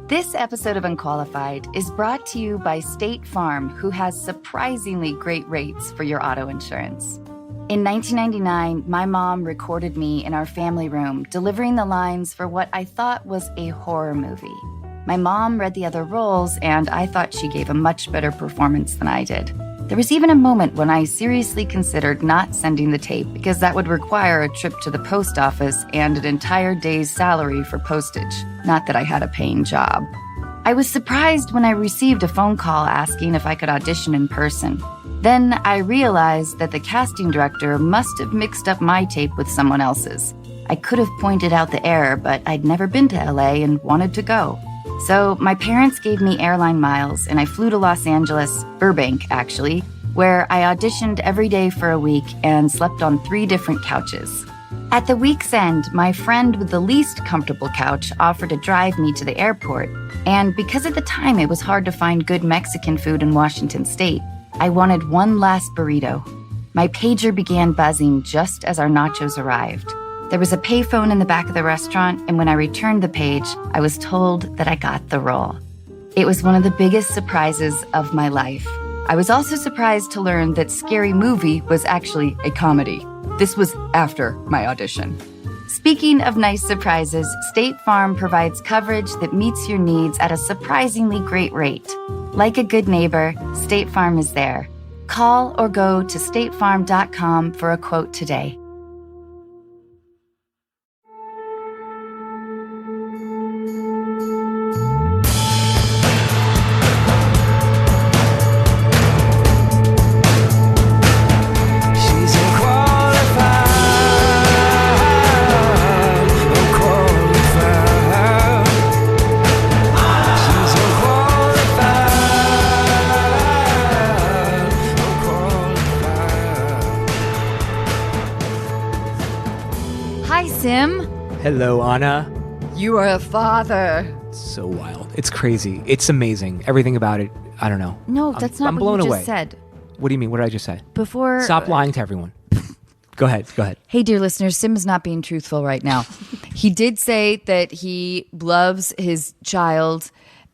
This episode of Unqualified is brought to you by State Farm, who has surprisingly great rates for your auto insurance. In 1999, my mom recorded me in our family room, delivering the lines for what I thought was a horror movie. My mom read the other roles, and I thought she gave a much better performance than I did. There was even a moment when I seriously considered not sending the tape because that would require a trip to the post office and an entire day's salary for postage. Not that I had a paying job. I was surprised when I received a phone call asking if I could audition in person. Then I realized that the casting director must have mixed up my tape with someone else's. I could have pointed out the error, but I'd never been to LA and wanted to go. So my parents gave me airline miles, and I flew to Los Angeles, Burbank actually, where I auditioned every day for a week and slept on 3 different couches. At the week's end, my friend with the least comfortable couch offered to drive me to the airport, and because at the time it was hard to find good Mexican food in Washington State, I wanted one last burrito. My pager began buzzing just as our nachos arrived. There was a payphone in the back of the restaurant, and when I returned the page, I was told that I got the role. It was one of the biggest surprises of my life. I was also surprised to learn that Scary Movie was actually a comedy. This was after my audition. Speaking of nice surprises, State Farm provides coverage that meets your needs at a surprisingly great rate. Like a good neighbor, State Farm is there. Call or go to statefarm.com for a quote today. Hello, Anna. You are a father. So wild. It's crazy. It's amazing. Everything about it. I don't know. No, that's not I'm what blown you away. just said. What do you mean? What did I just say? Before... Stop lying to everyone. Go ahead. Hey, dear listeners, Sim is not being truthful right now. He did say that he loves his child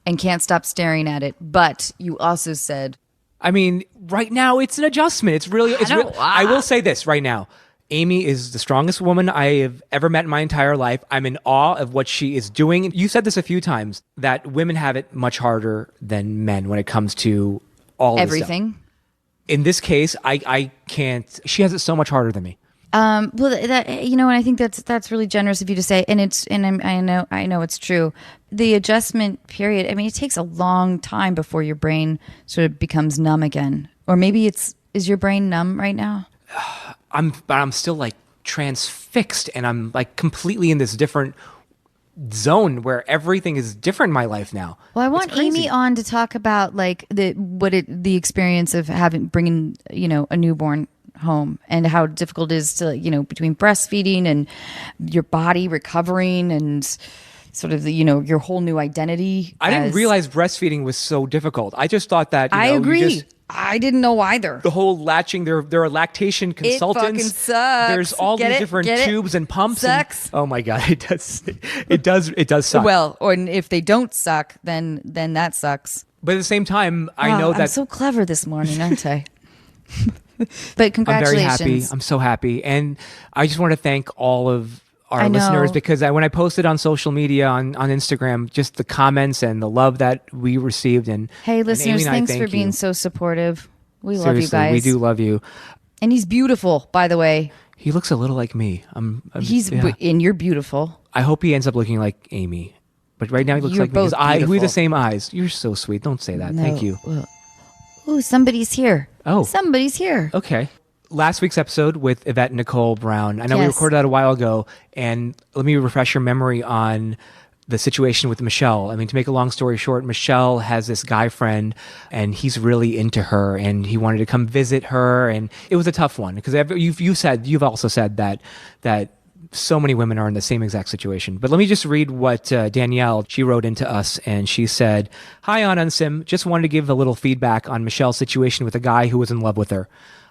and can't stop staring at it, but you also said... I mean, right now, it's an adjustment. It's really... I will say this right now. Amy is the strongest woman I have ever met in my entire life. I'm in awe of what she is doing. You said this a few times, that women have it much harder than men when it comes to all everything. This stuff. In this case, I can't. She has it so much harder than me. Well, that, and I think that's really generous of you to say, I know it's true. The adjustment period. I mean, it takes a long time before your brain sort of becomes numb again, or maybe is your brain numb right now? I'm still like transfixed, and I'm like completely in this different zone where everything is different in my life now. Well, I want Amy on to talk about like the experience of bringing a newborn home and how difficult it is to between breastfeeding and your body recovering and sort of your whole new identity. I didn't realize breastfeeding was so difficult. I just thought that I agree. I didn't know either. The whole latching, there are lactation consultants. It fucking sucks. There's all these different tubes and pumps. Sucks. Oh my God, it does suck. Well, or if they don't suck, then that sucks. But at the same time, I know that I'm so clever this morning, aren't I? But congratulations. I'm very happy. I'm so happy. And I just want to thank all of our listeners, because when I posted on social media on Instagram, just the comments and the love that we received. And hey, listeners, and thanks for being so supportive. We love you guys. We do love you. And he's beautiful, by the way. He looks a little like me. And you're beautiful. I hope he ends up looking like Amy. But right now he looks like me. His eyes, we have the same eyes. You're so sweet. Don't say that. No. Thank you. Ooh, somebody's here. Oh. Somebody's here. Okay. Last week's episode with Yvette Nicole Brown. I know we recorded that a while ago, and let me refresh your memory on the situation with Michelle. I mean, to make a long story short, Michelle has this guy friend, and he's really into her, and he wanted to come visit her, and it was a tough one because you've also said that so many women are in the same exact situation. But let me just read what Danielle, she wrote into us, and she said, "Hi, Anna and Sim. Just wanted to give a little feedback on Michelle's situation with a guy who was in love with her.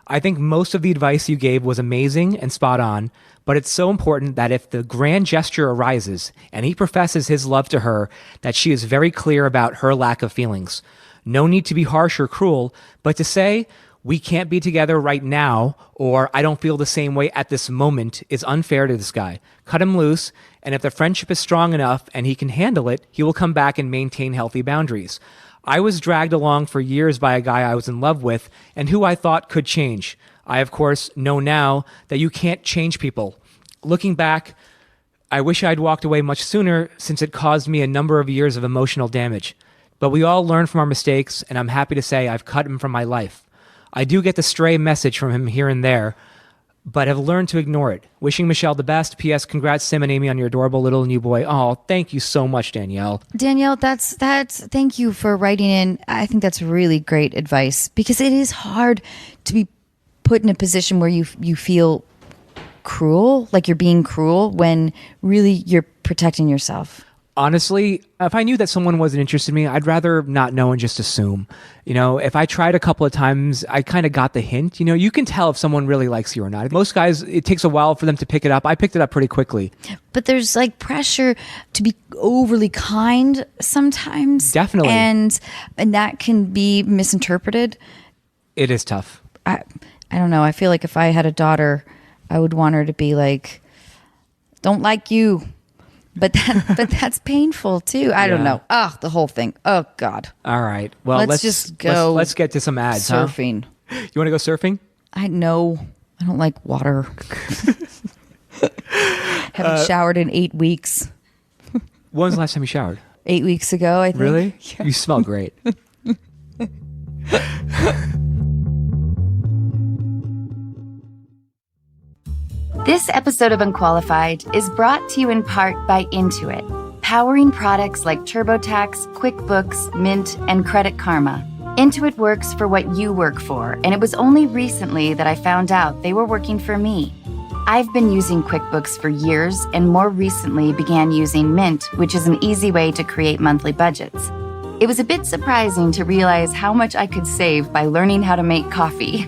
I think most of the advice you gave was amazing and spot on, but it's so important that if the grand gesture arises and he professes his love to her, that she is very clear about her lack of feelings. No need to be harsh or cruel, but to say, we can't be together right now, or I don't feel the same way at this moment is unfair to this guy. Cut him loose, and if the friendship is strong enough and he can handle it, he will come back and maintain healthy boundaries. I was dragged along for years by a guy I was in love with and who I thought could change. I, of course, know now that you can't change people. Looking back, I wish I'd walked away much sooner since it caused me a number of years of emotional damage. But we all learn from our mistakes, and I'm happy to say I've cut him from my life. I do get the stray message from him here and there, but have learned to ignore it. Wishing Michelle the best. P.S. Congrats, Sim and Amy, on your adorable little new boy. Oh, thank you so much, Danielle. Danielle, that's thank you for writing in. I think that's really great advice, because it is hard to be put in a position where you feel cruel, like you're being cruel, when really you're protecting yourself. Honestly, if I knew that someone wasn't interested in me, I'd rather not know and just assume. If I tried a couple of times, I kind of got the hint. You can tell if someone really likes you or not. Most guys, it takes a while for them to pick it up. I picked it up pretty quickly. But there's like pressure to be overly kind sometimes. Definitely. And that can be misinterpreted. It is tough. I don't know. I feel like if I had a daughter, I would want her to be like, don't like you. But that's painful too. I don't know. Oh, the whole thing. Oh God. All right. Well, let's just go. Let's get to some ads. Surfing. Huh? You want to go surfing? I know. I don't like water. Haven't showered in 8 weeks. When was the last time you showered? 8 weeks ago, I think. Really? Yeah. You smell great. This episode of Unqualified is brought to you in part by Intuit, powering products like TurboTax, QuickBooks, Mint, and Credit Karma. Intuit works for what you work for, and it was only recently that I found out they were working for me. I've been using QuickBooks for years and more recently began using Mint, which is an easy way to create monthly budgets. It was a bit surprising to realize how much I could save by learning how to make coffee.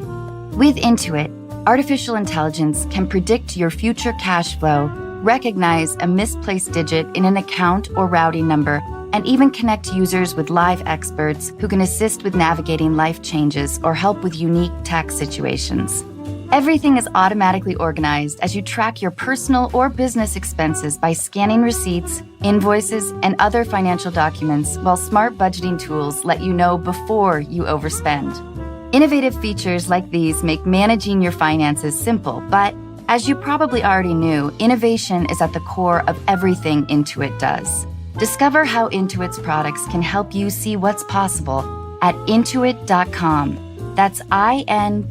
With Intuit, artificial intelligence can predict your future cash flow, recognize a misplaced digit in an account or routing number, and even connect users with live experts who can assist with navigating life changes or help with unique tax situations. Everything is automatically organized as you track your personal or business expenses by scanning receipts, invoices, and other financial documents, while smart budgeting tools let you know before you overspend. Innovative features like these make managing your finances simple, but as you probably already knew, innovation is at the core of everything Intuit does. Discover how Intuit's products can help you see what's possible at Intuit.com. That's INTUIT.com.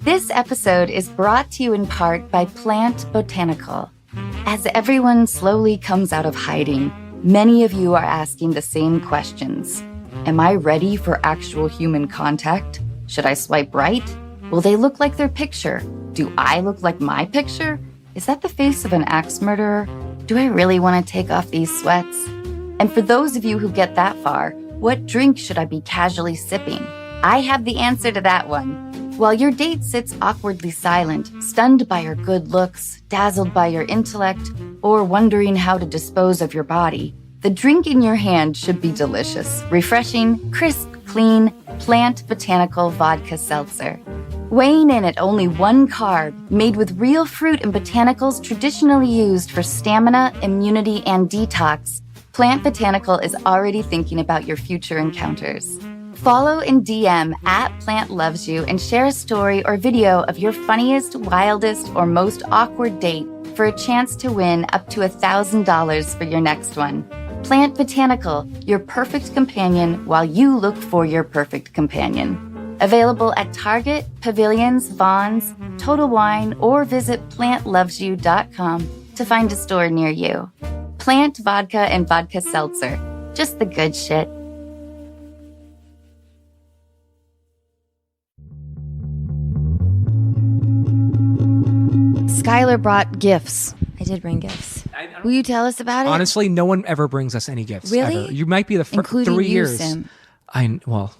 This episode is brought to you in part by Plant Botanical. As everyone slowly comes out of hiding, many of you are asking the same questions. Am I ready for actual human contact? Should I swipe right? Will they look like their picture? Do I look like my picture? Is that the face of an axe murderer? Do I really want to take off these sweats? And for those of you who get that far, what drink should I be casually sipping? I have the answer to that one. While your date sits awkwardly silent, stunned by your good looks, dazzled by your intellect, or wondering how to dispose of your body, the drink in your hand should be delicious, refreshing, crisp, clean, Plant Botanical Vodka Seltzer. Weighing in at only 1 carb, made with real fruit and botanicals traditionally used for stamina, immunity, and detox, Plant Botanical is already thinking about your future encounters. Follow and DM at Plant Loves You and share a story or video of your funniest, wildest, or most awkward date for a chance to win up to $1,000 for your next one. Plant Botanical, your perfect companion while you look for your perfect companion. Available at Target, Pavilions, Vons, Total Wine, or visit plantlovesyou.com to find a store near you. Plant Vodka and Vodka Seltzer. Just the good shit. Skyler brought gifts. I did bring gifts. Will you tell us about it? Honestly, no one ever brings us any gifts. Really? Ever. You might be the first Including 3 you, years. Sim. Well,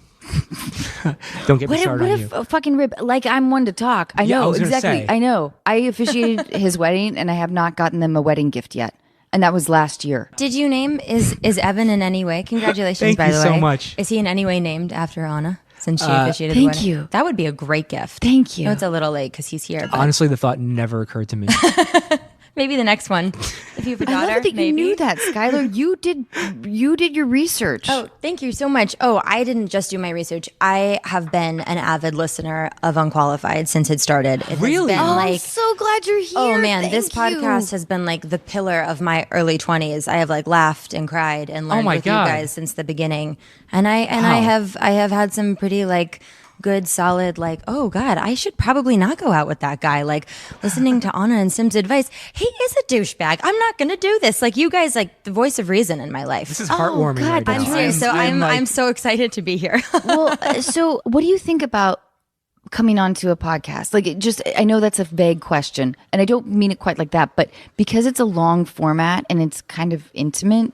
Don't get me started on what you. if a fucking rib? Like, I'm one to talk. I Yeah, I know was gonna exactly. say. I know. I officiated his wedding, and I have not gotten them a wedding gift yet, and that was last year. Did you name is Evan in any way? Congratulations, Thank by you the so way. much. Is he in any way named after Anna? Since she officiated the thank wedding? you. That would be a great gift. Thank you. I know it's a little late because he's here. But Honestly, the thought never occurred to me. maybe the next one. If you have a I daughter, love that maybe. you knew that, Skyler. You did your research. Oh, thank you so much. Oh, I didn't just do my research. I have been an avid listener of Unqualified since it started. It has Really? been I'm like, so glad you're here. oh man, this Thank you. podcast has been like the pillar of my early 20s. I have like laughed and cried and learned my with God. you guys since the beginning. And I Wow. have had some pretty like good, solid, like, oh God, I should probably not go out with that guy. Like listening to Anna and Sim's advice. He is a douchebag. I'm not going to do this. Like you guys, like the voice of reason in my life. This is heartwarming God, right now. I'm serious. So I'm like- so excited to be here. Well, so what do you think about coming onto a podcast? Like, I know that's a vague question, and I don't mean it quite like that, but because it's a long format and it's kind of intimate.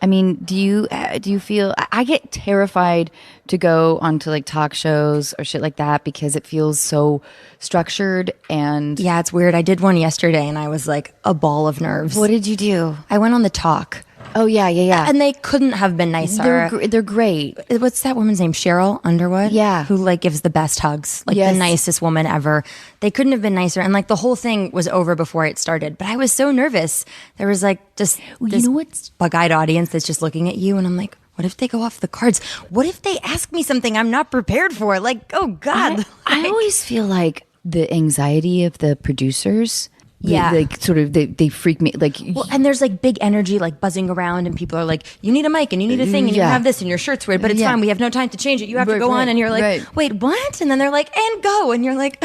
I mean, do you feel? I get terrified to go onto like talk shows or shit like that because it feels so structured and. Yeah, it's weird. I did one yesterday and I was like a ball of nerves. What did you do? I went on the talk. Oh yeah. And they couldn't have been nicer. They're great. What's that woman's name? Cheryl Underwood? Yeah. Who like gives the best hugs. Like Yes. the nicest woman ever. They couldn't have been nicer. And like the whole thing was over before it started. But I was so nervous. There was like just this know what's- bug-eyed audience that's just looking at you. And I'm like, what if they go off the cards? What if they ask me something I'm not prepared for? Like, oh God. I always feel like the anxiety of the producers. Yeah. Like sort of they freak me like. Well, and there's like big energy like buzzing around and people are like, you need a mic and you need a thing and you Yeah. have this and your shirt's weird, but it's Yeah. fine. We have no time to change it. You have to Right, go on. right, And you're like, right. wait, what? And then they're like, and go. And you're like,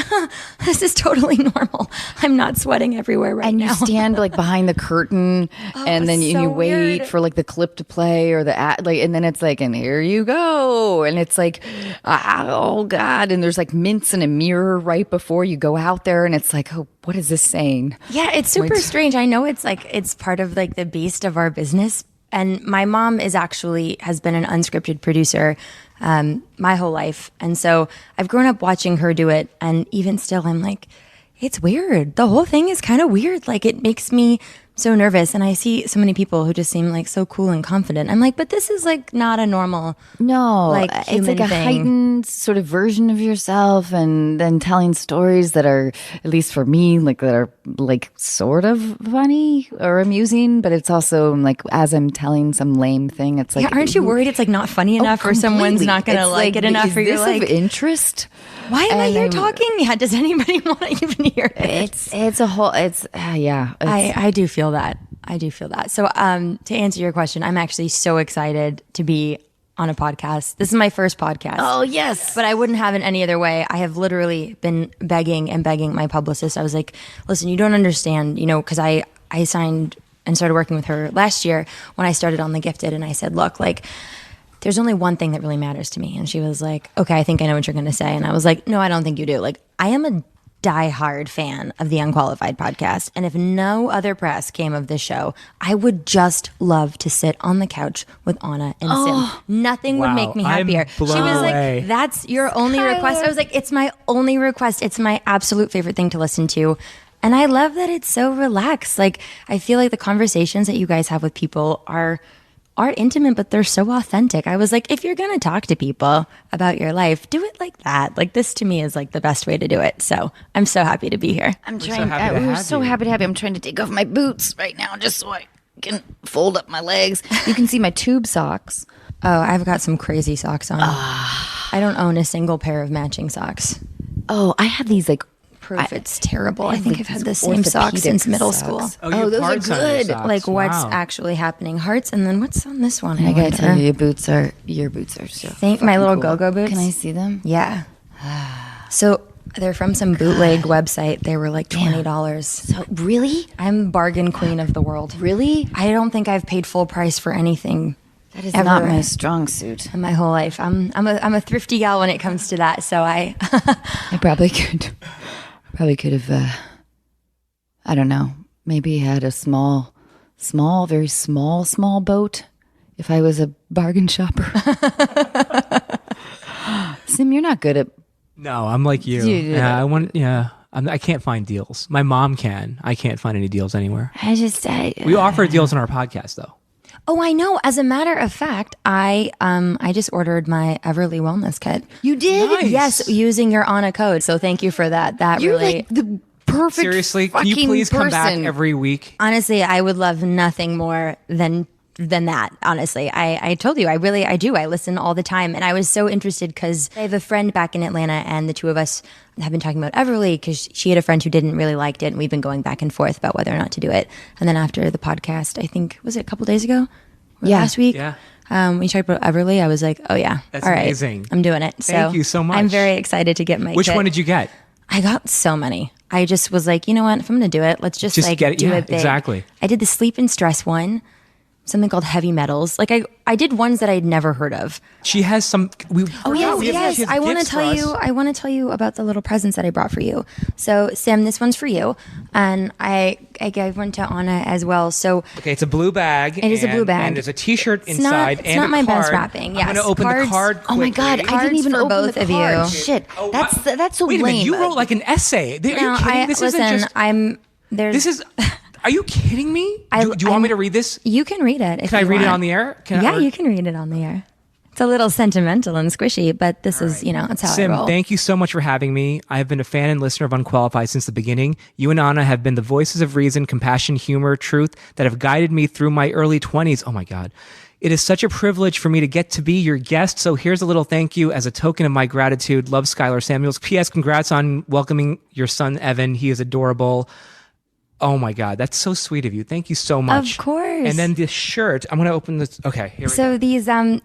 this is totally normal. I'm not sweating everywhere right and now. you stand like behind the curtain and then it's you so wait weird. for like the clip to play or the ad, like, and then it's like, and here you go. And it's like, oh God. And there's like mints in a mirror right before you go out there. And it's like, oh, what is this saying? Yeah, it's super strange. I know it's like it's part of like the beast of our business. And my mom has been an unscripted producer my whole life, and so I've grown up watching her do it. And even still, I'm like, it's weird. The whole thing is kind of weird. Like it makes me so nervous. And I see so many people who just seem like so cool and confident. I'm like, but this is like not a normal. No, Like, it's human like a thing. heightened sort of version of yourself, and then telling stories that are, at least for me, like that are like sort of funny or amusing, but it's also like as I'm telling some lame thing, it's like, Yeah, aren't you worried it's like not funny enough, or someone's completely. not going to It's like it enough, is or you're this like, of interest? why am I And here I'm- talking? Yeah, does anybody want to even hear it? It's a whole. Yeah. I do feel that. I do feel that. So to answer your question, I'm actually so excited to be on a podcast. This is my first podcast. Oh yes. But I wouldn't have it any other way. I have literally been begging my publicist. I was like, listen, you don't understand, because I signed and started working with her last year when I started on The Gifted. And I said, look, like, there's only one thing that really matters to me. And she was like, okay, I think I know what you're going to say. And I was like, no, I don't think you do. Like, I am a diehard fan of the Unqualified podcast. And if no other press came of this show, I would just love to sit on the couch with Anna and Sim. Nothing would Wow, make me I'm happier. She was blown away. like, that's your only request. I was like, it's my only request. It's my absolute favorite thing to listen to. And I love that it's so relaxed. Like, I feel like the conversations that you guys have with people are intimate, but they're so authentic. I was like, if you're going to talk to people about your life, do it like that. Like, this to me is like the best way to do it. So I'm so happy to be here. I'm so trying. happy to We're have so you. happy to have you. I'm trying to take off my boots right now, just so I can fold up my legs. You can see my tube socks. Oh, I've got some crazy socks on. I don't own a single pair of matching socks. Oh, I have these like. Proof it's terrible. I have, think like, I've had these the same socks orthopedic since middle socks. school. Oh, you have those are hearts on your good. socks. Like, what's Wow. actually happening? Hearts, and then what's on this one? I gotta wonder? tell you, your boots are so. Thank my fucking little cool. go-go boots. Can I see them? Yeah. So they're from some bootleg website. They were like $20. So really, I'm bargain queen of the world. really, I don't think I've paid full price for anything that is ever not my strong suit. in my whole life. I'm a thrifty gal when it comes to that. So I I probably could have. I don't know. Maybe had a very small boat. If I was a bargain shopper. Sim, you're not good at. No, I'm like you. Yeah, I can't find deals. My mom can. I can't find any deals anywhere. We offer deals on our podcast, though. Oh, I know. As a matter of fact, I just ordered my Everly Wellness Kit. You did? Nice. Yes, using your Anna code. So thank you for that. That You're really like the perfect. Seriously, can you fucking please come back person. every week? honestly, I would love nothing more than that. Honestly, I told you, I do. I listen all the time, and I was so interested because I have a friend back in Atlanta, and the two of us have been talking about Everly because she had a friend who didn't really liked it, and we've been going back and forth about whether or not to do it. And then after the podcast, I think was it a couple days ago, or last week? Yeah. We talked about Everly. I was like, oh yeah, That's all right, amazing. I'm doing it. Thank you so much. I'm very excited to get my. Which kit. one did you get? I got so many. I just was like, you know what? If I'm going to do it, let's just like get it. do Yeah, it big. exactly. I did the sleep and stress one, something called heavy metals. Like I did ones that I'd never heard of. She has some. Yes. I want to tell you. I want to tell you about the little presents that I brought for you. So Sam, this one's for you, and I gave one to Anna as well. So Okay, it's a blue bag. It is a blue bag. And there's a T-shirt It's inside. not- it's and not a my best card. wrapping. I'm Yes, going to open cards. the card Oh my quickly. God, I Cards didn't even for open both the of you. card. Shit, Oh, that's so Wait a lame. minute, you wrote like an essay. Are you kidding? This listen. isn't just. There's. Are you kidding me? Do you want me to read this? You can read it. If Can I you read it want. on the air? You can read it on the air. It's a little sentimental and squishy, but this is, it's how Sim, I roll. thank you so much for having me. I have been a fan and listener of Unqualified since the beginning. You and Anna have been the voices of reason, compassion, humor, truth that have guided me through my early 20s. Oh my God. It is such a privilege for me to get to be your guest. So here's a little thank you as a token of my gratitude. Love, Skyler Samuels. P.S. Congrats on welcoming your son, Evan. He is adorable. Oh my God, that's so sweet of you. Thank you so much. Of course. And then this shirt, I'm going to open this. Okay, here we go. So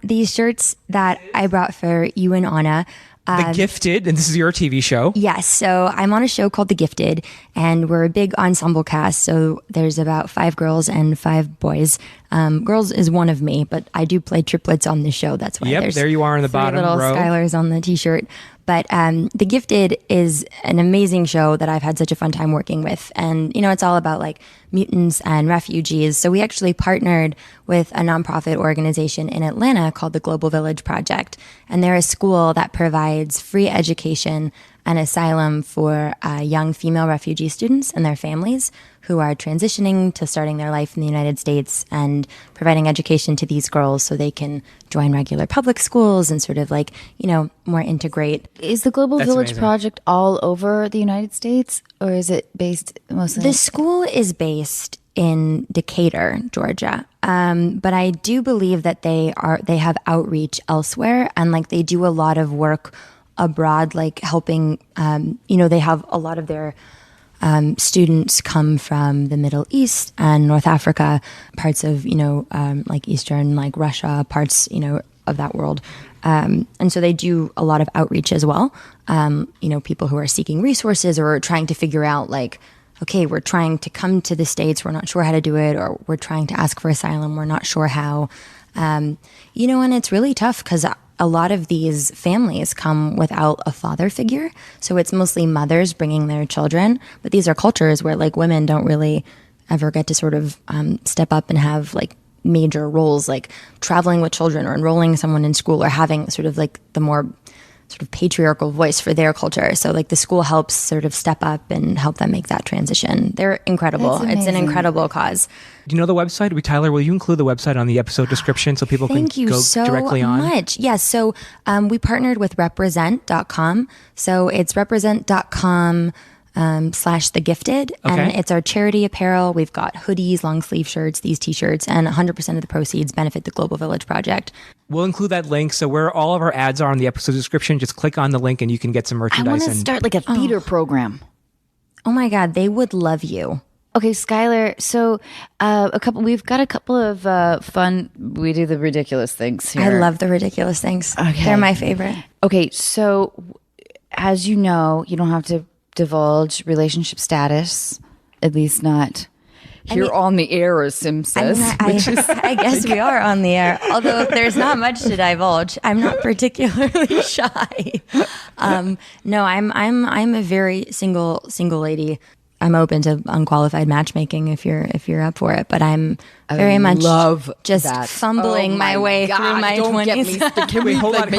these shirts that I brought for you and Anna. The Gifted, and this is your TV show. Yes. So I'm on a show called The Gifted, and we're a big ensemble cast. So there's about 5 girls and 5 boys. Girls is one of me, but I do play triplets on the show. That's why Yep, there's there you are in the 3 bottom little row. Skylers on the t-shirt. But The Gifted is an amazing show that I've had such a fun time working with. And, it's all about like mutants and refugees. So we actually partnered with a nonprofit organization in Atlanta called the Global Village Project. And they're a school that provides free education and asylum for young female refugee students and their families who are transitioning to starting their life in the United States, and providing education to these girls so they can join regular public schools and sort of like, more integrate. Is the Global That's Village amazing. Project all over the United States, or is it based mostly? The school is based in Decatur, Georgia. But I do believe that they have outreach elsewhere, and like they do a lot of work abroad, like helping, they have a lot of their students come from the Middle East and North Africa, parts of, like Eastern, like Russia, parts, of that world. And so they do a lot of outreach as well. People who are seeking resources or trying to figure out like, okay, we're trying to come to the States, we're not sure how to do it, or we're trying to ask for asylum, we're not sure how. And it's really tough because a lot of these families come without a father figure. So it's mostly mothers bringing their children. But these are cultures where like women don't really ever get to sort of step up and have like major roles, like traveling with children or enrolling someone in school or having sort of like the more sort of patriarchal voice for their culture. So like the school helps sort of step up and help them make that transition. They're incredible. That's It's an amazing. incredible cause. Do you know the website? Tyler, will you include the website on the episode description so people Thank can you go so directly on? much. Yes. So we partnered with represent.com. So it's represent.com /The Gifted. And Okay. it's our charity apparel. We've got hoodies, long sleeve shirts, these t-shirts, and 100% of the proceeds benefit the Global Village Project. We'll include that link. So where all of our ads are on the episode description, just click on the link and you can get some I want merchandise. to And start like a theater program. Oh my God, they would love you. Okay, Skyler. So, we've got a couple of fun. We do the ridiculous things here. I love the ridiculous things. Okay. They're my favorite. Okay, so as you know, you don't have to divulge relationship status, at least not here on the air, as Sim says. I guess we are on the air, although there's not much to divulge. I'm not particularly shy. No, I'm a very single lady. I'm open to unqualified matchmaking if you're up for it. But I'm very much love just that. fumbling my way through my don't 20s. Get me. Can we hold on.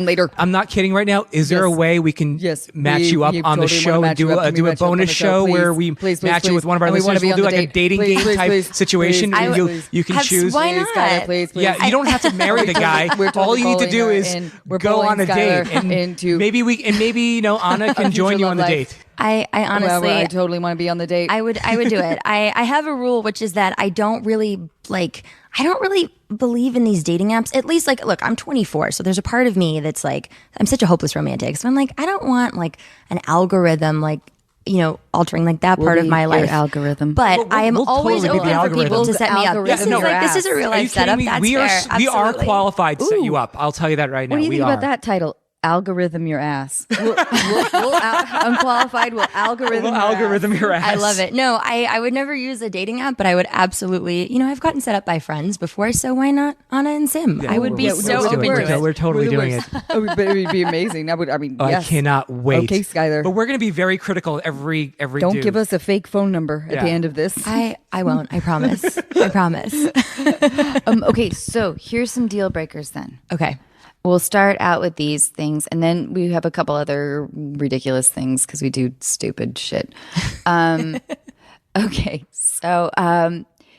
Later? I'm not kidding right now. Is there a way we can match you up on the show and do a bonus show where we match you with one of our listeners? We'll do like a dating game type situation. You can choose. Why not? Skyler, please. Yeah, you don't have to marry the guy. All you need to do is go on a date, and maybe Anna can join you on the date. I honestly, I totally want to be on the date. I would do it. I have a rule, which is that I don't really believe in these dating apps. At least, like, look, I'm 24, so there's a part of me that's like, I'm such a hopeless romantic. So I'm like, I don't want like an algorithm, like, altering like that part of my life. Algorithm, but I am always totally open for people to set me up. This is a real life setup. That's we fair. We are qualified to set you up. I'll tell you that right now. What do you think about that title? Algorithm your ass. Unqualified will algorithm your ass. I love it. No, I would never use a dating app, but I would absolutely, I've gotten set up by friends before, so why not Anna and Sim? I would be so open to it. We're totally doing it. But it would be amazing. Yes. I cannot wait. Okay, Skyler. But we're going to be very critical every Don't dude. give us a fake phone number at the end of this. I won't. I promise. I promise. Okay, so here's some deal breakers then. Okay. We'll start out with these things, and then we have a couple other ridiculous things because we do stupid shit. Okay, so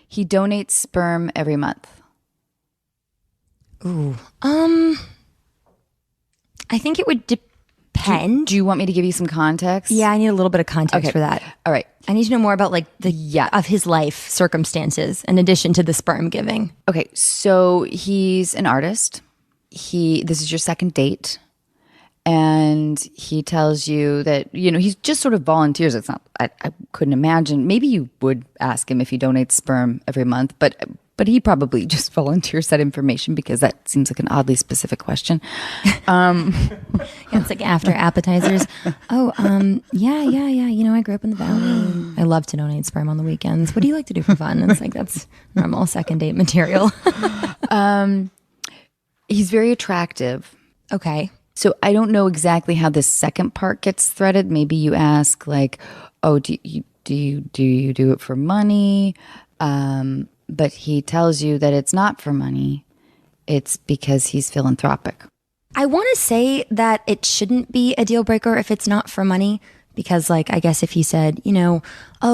he donates sperm every month. Ooh. I think it would depend. Do you want me to give you some context? Yeah, I need a little bit of context for that. All right. I need to know more about like of his life circumstances in addition to the sperm giving. Okay, so he's an artist. This is your second date, and he tells you that, he's just sort of volunteers. It's not, I couldn't imagine. Maybe you would ask him if he donates sperm every month, but he probably just volunteers that information because that seems like an oddly specific question. It's like after appetizers. Oh, yeah. I grew up in the valley. I love to donate sperm on the weekends. What do you like to do for fun? It's like, that's normal second date material. He's very attractive. Okay. So I don't know exactly how this second part gets threaded. Maybe you ask like, oh, do you do it for money? But he tells you that it's not for money. It's because he's philanthropic. I want to say that it shouldn't be a deal breaker if it's not for money. Because like, I guess if he said, oh,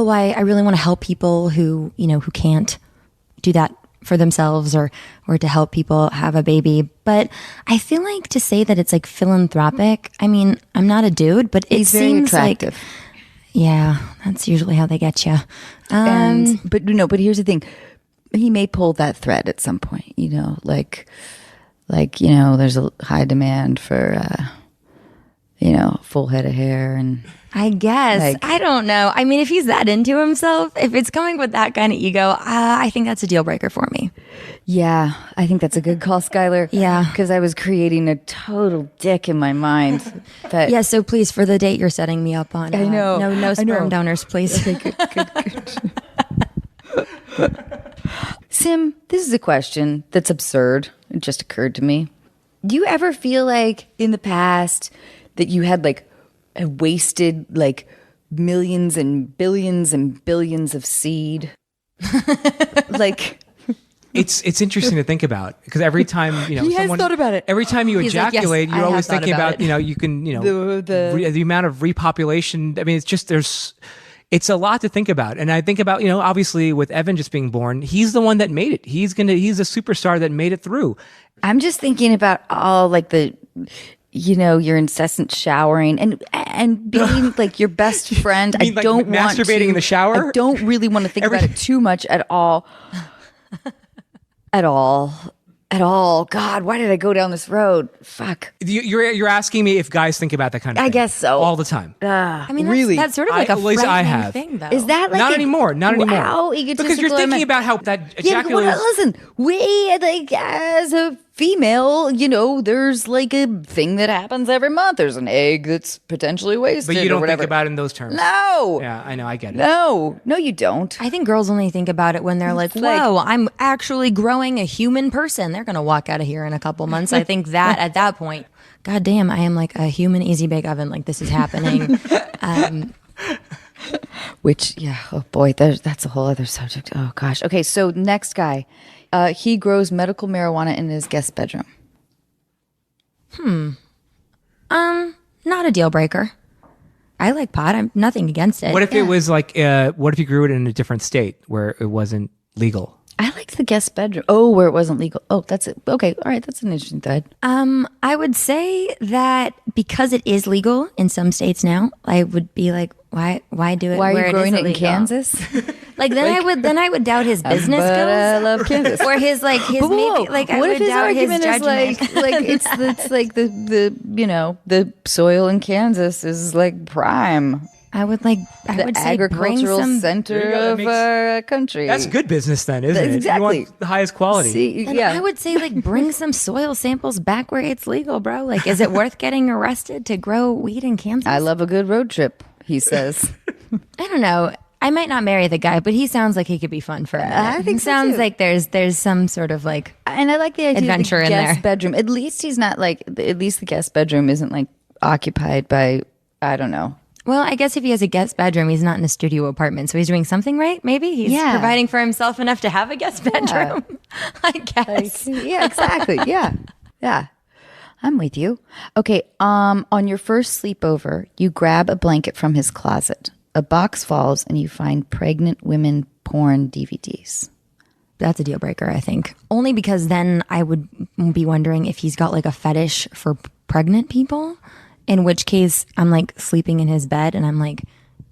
I really want to help people who can't do that for themselves or to help people have a baby. But I feel like to say that it's like philanthropic, I mean, I'm not a dude, but it seems attractive. Like, yeah, that's usually how they get you. But here's the thing. He may pull that thread at some point, like there's a high demand for, full head of hair and I guess. I don't know. I mean, if he's that into himself, if it's coming with that kind of ego, I think that's a deal breaker for me. Yeah, I think that's a good call, Skyler. Yeah. Because I was creating a total dick in my mind. But yeah, so please, for the date you're setting me up on. I know. No sperm donors, please. Okay, good. Sim, this is a question that's absurd. It just occurred to me. Do you ever feel like in the past that you had like wasted like millions and billions of seed? Like, it's interesting to think about because every time he has thought about it. Every time you ejaculate, yes, you're I always have thinking thought about you can the amount of repopulation. I mean, it's just it's a lot to think about. And I think about, obviously with Evan just being born, he's the one that made it. He's a superstar that made it through. I'm just thinking about all like the, your incessant showering and being like your best friend. You mean, I don't like want to masturbating in the shower. I don't really want to think about it too much at all. At all. God, why did I go down this road? Fuck. You're asking me if guys think about that kind of thing. I guess so. All the time. I mean, really? that's sort of like a at least I frightening have. thing, though. Is that like Not anymore. Wow, because you're thinking about how that ejaculate Yeah, listen, we like as a female, there's like a thing that happens every month. There's an egg that's potentially wasted. But you don't or think whatever. about it in those terms. No. Yeah, I know. I get it. No, you don't. I think girls only think about it when they're like, whoa, I'm actually growing a human person. They're going to walk out of here in a couple months. I think that at that point, God damn, I am like a human easy bake oven. Like this is happening. Which, yeah, oh boy, that's a whole other subject. Oh gosh. Okay, so next guy. He grows medical marijuana in his guest bedroom. Not a deal breaker. I like pot. I'm nothing against it. What if it was like, what if you grew it in a different state where it wasn't legal? I like the guest bedroom. Oh, where it wasn't legal. Oh, that's it. Okay, all right, that's an interesting thread. I would say that because it is legal in some states now, I would be like, why do it? Why are where you growing it in illegal? Kansas? Like then I would doubt his business But I skills. love Kansas. Or his Whoa. maybe like I What would if his doubt his argument is judgment. like it's like the the soil in Kansas is like prime, I would the say bring agricultural some. center There you go, that of makes- our country. That's good business then, isn't it? Exactly. You want the highest quality. See, And yeah, I would say like bring some soil samples back where it's legal, bro. Like, is it worth getting arrested to grow weed in Kansas? I love a good road trip. He says. I don't know. I might not marry the guy, but he sounds like he could be fun for a minute. I think He so, sounds too. like there's some sort of like And I like the idea Adventure of in the guest there. bedroom. At least he's not like. At least the guest bedroom isn't like occupied by. I don't know. well, I guess if he has a guest bedroom, he's not in a studio apartment, so he's doing something right. Maybe he's Yeah. providing for himself enough to have a guest bedroom. I guess. Yeah, exactly. Yeah. Yeah. I'm with you. Okay, on your first sleepover, you grab a blanket from his closet. A box falls and you find pregnant women porn DVDs. That's a deal breaker, I think. Only because then I would be wondering if he's got like a fetish for pregnant people, in which case I'm like sleeping in his bed and I'm like,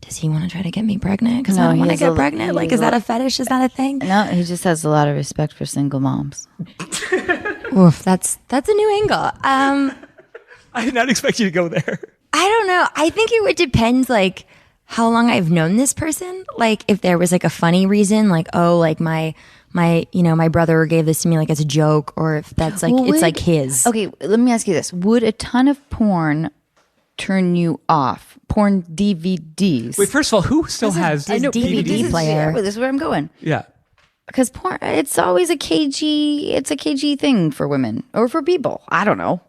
does he want to try to get me pregnant? Because No, I don't he want to has get a- pregnant. he Like, has is that a- a fetish? Is that a thing? No, he just has a lot of respect for single moms. Oof, that's a new angle. I did not expect you to go there. I don't know. I think it would depend, like, how long I've known this person. Like, if there was like a funny reason, like, oh, like my brother gave this to me like as a joke, or if that's like Well, it's like his. Okay, let me ask you this. Would a ton of porn turn you off? Porn DVDs? Wait, first of all, who still has I know, DVD This is- player. yeah, this is where I'm going. Yeah. Because porn, it's always it's a cagey thing for women or for people. I don't know.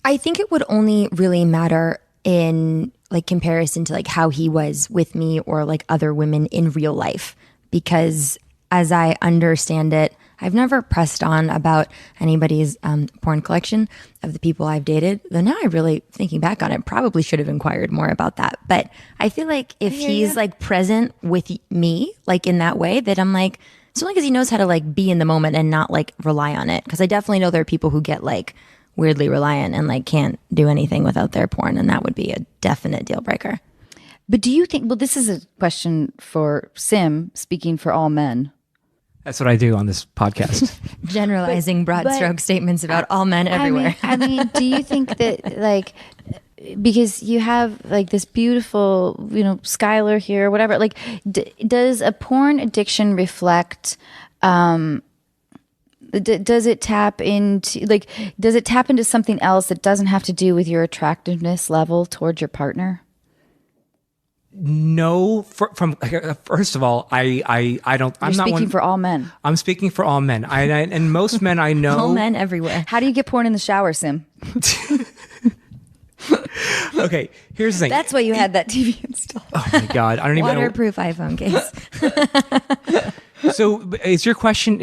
I think it would only really matter in like comparison to like how he was with me or like other women in real life, because as I understand it, I've never pressed on about anybody's porn collection of the people I've dated. Though now I really, thinking back on it, probably should have inquired more about that. But I feel like if he's like present with me, like in that way, that I'm like, it's only because he knows how to like be in the moment and not like rely on it. Because I definitely know there are people who get like weirdly reliant and like can't do anything without their porn, and that would be a definite deal breaker. But do you think, well, this is a question for Sim, speaking for all men. That's what I do on this podcast. Generalizing broad but- stroke statements about all men everywhere. I mean, do you think that like, because you have like this beautiful, Skyler here, whatever, like, does a porn addiction reflect, does it tap into something else that doesn't have to do with your attractiveness level towards your partner? No, first of all, I don't. I'm You're not speaking one. for all men. I'm speaking for all men. And most men I know. all men everywhere. How do you get porn in the shower, Sim? Okay, here's the thing. That's why you had that TV installed. Oh my god, I don't even know. Waterproof iPhone case. So, is your question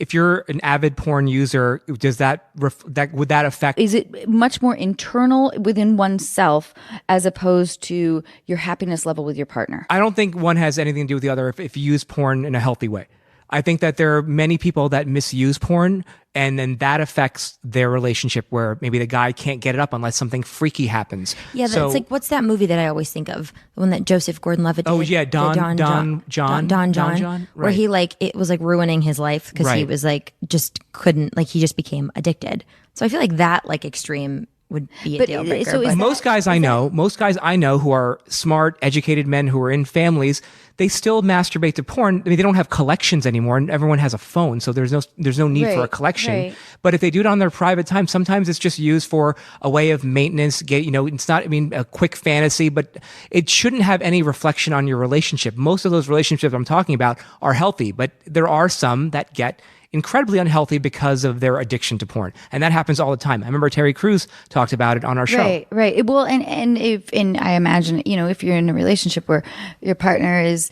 if you're an avid porn user, does would that affect? Is it much more internal within oneself as opposed to your happiness level with your partner? I don't think one has anything to do with the other if you use porn in a healthy way. I think that there are many people that misuse porn, and then that affects their relationship where maybe the guy can't get it up unless something freaky happens. Yeah, that's like, what's that movie that I always think of? The one that Joseph Gordon-Levitt did. Oh, yeah, Don John, where right. he like, it was like ruining his life because he Right. was like, just couldn't, like he just became addicted. So I feel like that like extreme would be a But deal so breaker. is but- Most guys I know who are smart, educated men who are in families, they still masturbate to porn. I mean, they don't have collections anymore, and everyone has a phone, so there's no need for a Right, collection. right. But if they do it on their private time, sometimes it's just used for a way of maintenance. It's not, a quick fantasy, but it shouldn't have any reflection on your relationship. Most of those relationships I'm talking about are healthy, but there are some that get incredibly unhealthy because of their addiction to porn. And that happens all the time. I remember Terry Crews talked about it on our show. Right. Well, and I imagine, if you're in a relationship where your partner is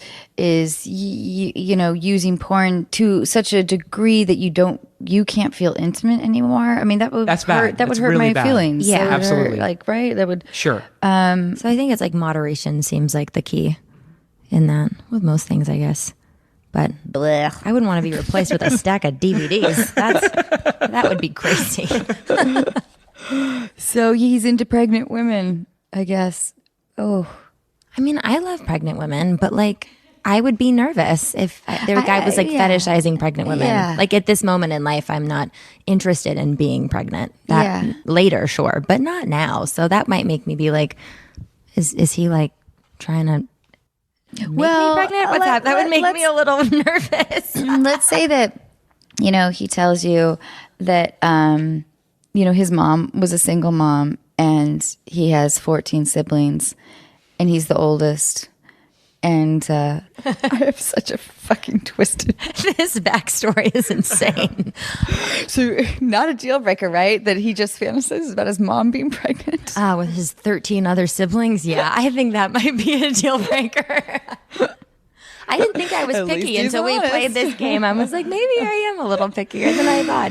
using porn to such a degree that you can't feel intimate anymore. I mean, that's bad. That would hurt really my bad. Feelings. Yeah, absolutely. Right. That would. Sure. So I think it's like moderation seems like the key in that with most things, I guess. But I wouldn't want to be replaced with a stack of DVDs. That would be crazy. So he's into pregnant women, I guess. Oh, I mean, I love pregnant women, but like, I would be nervous if their guy was like fetishizing pregnant women. Yeah. Like at this moment in life, I'm not interested in being pregnant. Later, sure, but not now. So that might make me be like, is he like trying to make me pregnant? What's that? That would make me a little nervous. Let's say that, he tells you that, his mom was a single mom and he has 14 siblings and he's the oldest. And I have such a fucking twisted. This backstory is insane. So not a deal breaker, right? That he just fantasizes about his mom being pregnant. With his 13 other siblings. Yeah, I think that might be a deal breaker. I didn't think I was picky until we played this game. I was like, maybe I am a little pickier than I thought.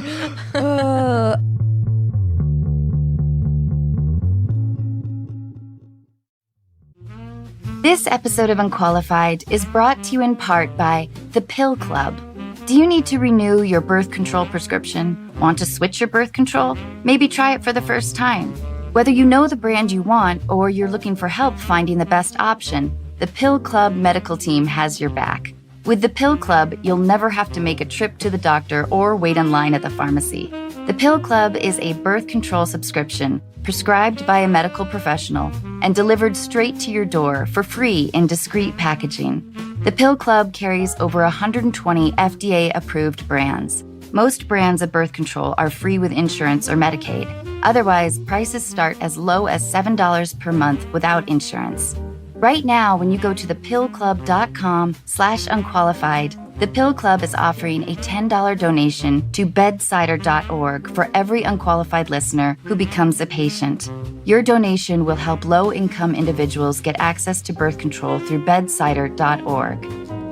This episode of Unqualified is brought to you in part by The Pill Club. Do you need to renew your birth control prescription? Want to switch your birth control? Maybe try it for the first time. Whether you know the brand you want or you're looking for help finding the best option, the Pill Club medical team has your back. With the Pill Club, you'll never have to make a trip to the doctor or wait in line at the pharmacy. The Pill Club is a birth control subscription prescribed by a medical professional and delivered straight to your door for free in discreet packaging. The Pill Club carries over 120 FDA-approved brands. Most brands of birth control are free with insurance or Medicaid. Otherwise, prices start as low as $7 per month without insurance. Right now, when you go to thepillclub.com/unqualified, the Pill Club is offering a $10 donation to bedsider.org for every unqualified listener who becomes a patient. Your donation will help low-income individuals get access to birth control through bedsider.org.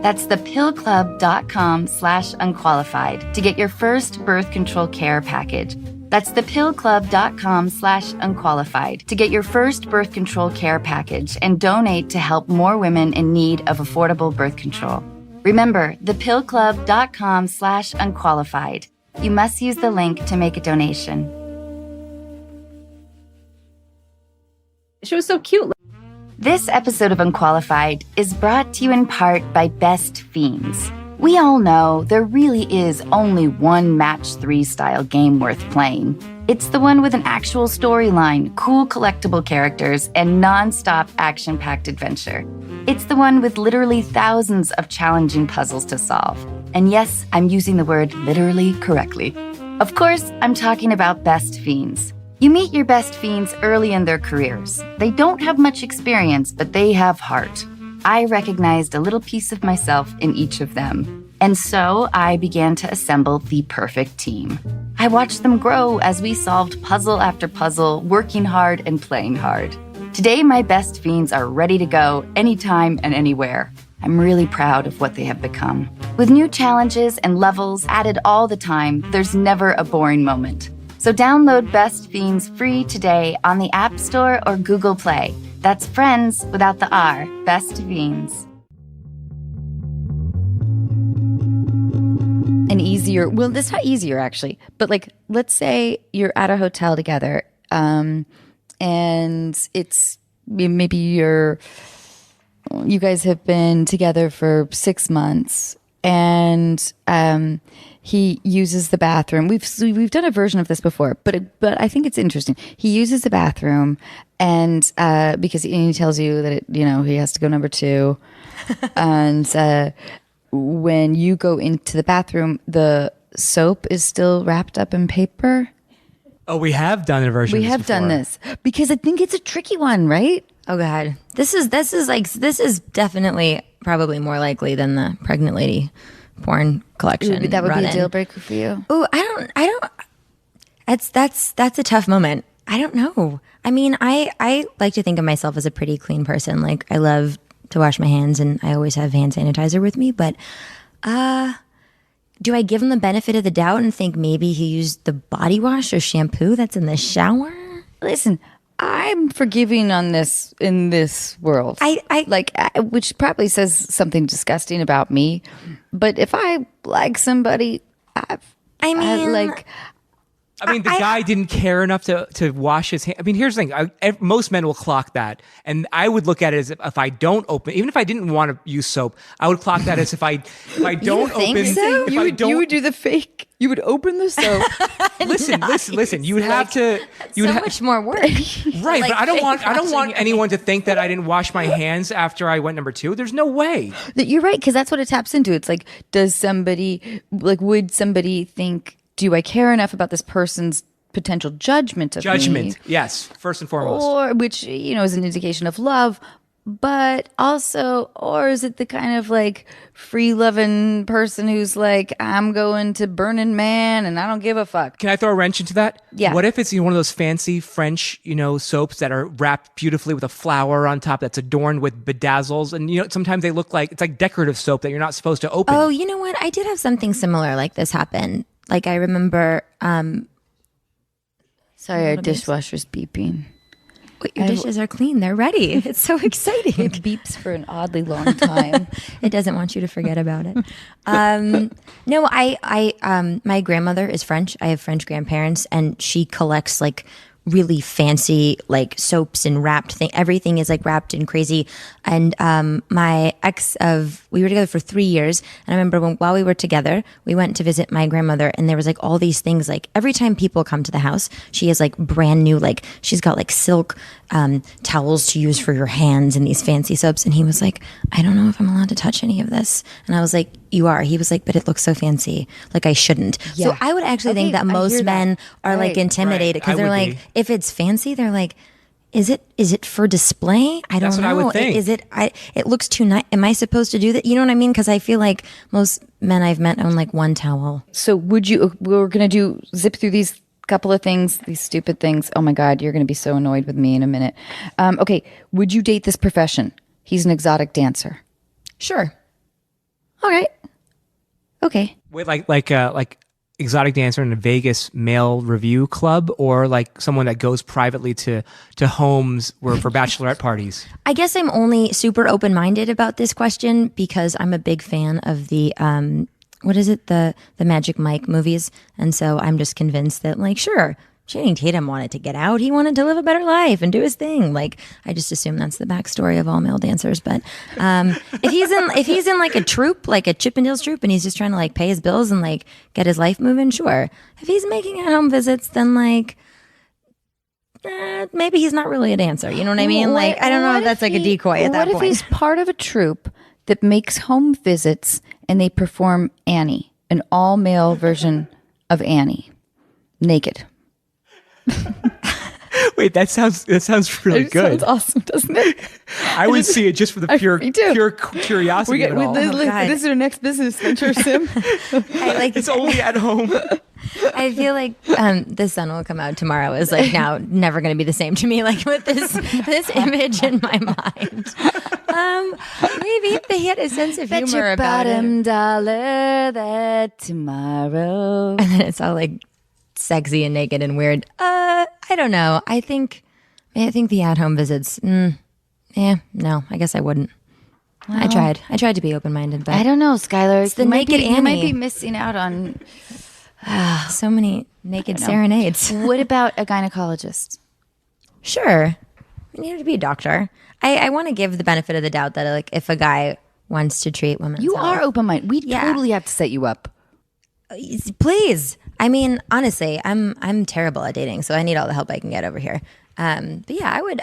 That's thepillclub.com/unqualified to get your first birth control care package. That's thepillclub.com/unqualified to get your first birth control care package and donate to help more women in need of affordable birth control. Remember, thepillclub.com/unqualified. You must use the link to make a donation. She was so cute. This episode of Unqualified is brought to you in part by Best Fiends. We all know there really is only one Match 3 style game worth playing. It's the one with an actual storyline, cool collectible characters, and non-stop action-packed adventure. It's the one with literally thousands of challenging puzzles to solve. And yes, I'm using the word literally correctly. Of course, I'm talking about Best Fiends. You meet your Best Fiends early in their careers. They don't have much experience, but they have heart. I recognized a little piece of myself in each of them. And so I began to assemble the perfect team. I watched them grow as we solved puzzle after puzzle, working hard and playing hard. Today, my Best Fiends are ready to go anytime and anywhere. I'm really proud of what they have become. With new challenges and levels added all the time, there's never a boring moment. So download Best Fiends free today on the App Store or Google Play. That's friends without the R, Best Fiends. An easier, well, that's not easier actually, but like, let's say you're at a hotel together, and it's maybe you guys have been together for 6 months, and he uses the bathroom. We've done a version of this before, but I think it's interesting. He uses the bathroom, and because he tells you that he has to go number 2, and when you go into the bathroom, the soap is still wrapped up in paper. Oh, we have done a version. We have done this because I think it's a tricky one, right? Oh God, this is definitely probably more likely than the pregnant lady porn collection. That would be a running. deal breaker for you. Oh, I don't. That's a tough moment. I don't know. I mean, I like to think of myself as a pretty clean person. Like I love to wash my hands, and I always have hand sanitizer with me. But do I give him the benefit of the doubt and think maybe he used the body wash or shampoo that's in the shower? Listen, I'm forgiving on this in this world. Which probably says something disgusting about me. But if I like somebody, I mean, the guy didn't care enough to wash his hands. I mean, here's the thing. Most men will clock that. And I would look at it as if I don't open, even if I didn't want to use soap, I would clock that as if I don't open. So? You would do the fake. You would open the soap. Listen. You would have to. So much more work. Right, but I don't want anyone to think that I didn't wash my hands after I went number 2. There's no way. You're right, because that's what it taps into. It's like, would somebody think, do I care enough about this person's potential judgment of me? Yes, first and foremost. Or, which, is an indication of love, but also, or is it the kind of like free-loving person who's like, I'm going to Burning Man and I don't give a fuck? Can I throw a wrench into that? Yeah. What if it's one of those fancy French, soaps that are wrapped beautifully with a flower on top that's adorned with bedazzles, and sometimes they look like it's like decorative soap that you're not supposed to open. Oh, you know what? I did have something similar like this happen. Like I remember. Sorry, our dishwasher's beeping. Wait, your dishes are clean. They're ready. It's so exciting. It beeps for an oddly long time. It doesn't want you to forget about it. No, my grandmother is French. I have French grandparents, and she collects like really fancy like soaps and wrapped thing. Everything is like wrapped and crazy. And my we were together for 3 years. And I remember while we were together, we went to visit my grandmother, and there was like all these things. Like every time people come to the house, she has like brand new, like she's got like silk towels to use for your hands and these fancy soaps. And he was like, I don't know if I'm allowed to touch any of this. And I was like, you are. He was like, but it looks so fancy. Like I shouldn't. Yeah. So I would actually think that most men are like intimidated because they're like, if it's fancy, they're like, is it for display? I don't know. That's what I would think. It looks too nice. Am I supposed to do that? You know what I mean? Because I feel like most men I've met own like one towel. So we're going to zip through these couple of things, these stupid things. Oh my God, you're going to be so annoyed with me in a minute. Okay. Would you date this profession? He's an exotic dancer. Sure. All right. Okay. Wait, like exotic dancer in a Vegas male review club, or like someone that goes privately to homes where for bachelorette parties? I guess I'm only super open-minded about this question because I'm a big fan of the what is it, the Magic Mike movies, and so I'm just convinced that like sure, Channing Tatum wanted to get out. He wanted to live a better life and do his thing. Like I just assume that's the backstory of all male dancers. But if he's in like a troupe, like a Chippendales troupe, and he's just trying to like pay his bills and like get his life moving, sure. If he's making at-home visits, then like maybe he's not really a dancer. You know what I mean? Like I don't know if that's like a decoy at that point. What if he's part of a troupe that makes home visits and they perform Annie, an all-male version of Annie, naked? Wait, that sounds really good. Sounds awesome, doesn't it? I would see it just for the pure curiosity of it all. This is our next business venture, Sim. It's only at home. I feel like the sun will come out tomorrow is like now never going to be the same to me. Like with this image in my mind. Maybe if they had a sense of humor about bottom dollar that tomorrow, and then it's all like sexy and naked and weird. I don't know. I think the at-home visits. No, I guess I wouldn't. Well, I tried to be open-minded, but I don't know, Skyler. It's the naked Annie. You might be missing out on so many naked serenades. What about a gynecologist? Sure, you need to be a doctor. I want to give the benefit of the doubt that like if a guy wants to treat women's you health, are open-minded. We totally have to set you up. Please. I mean, honestly, I'm terrible at dating, so I need all the help I can get over here. But yeah, I would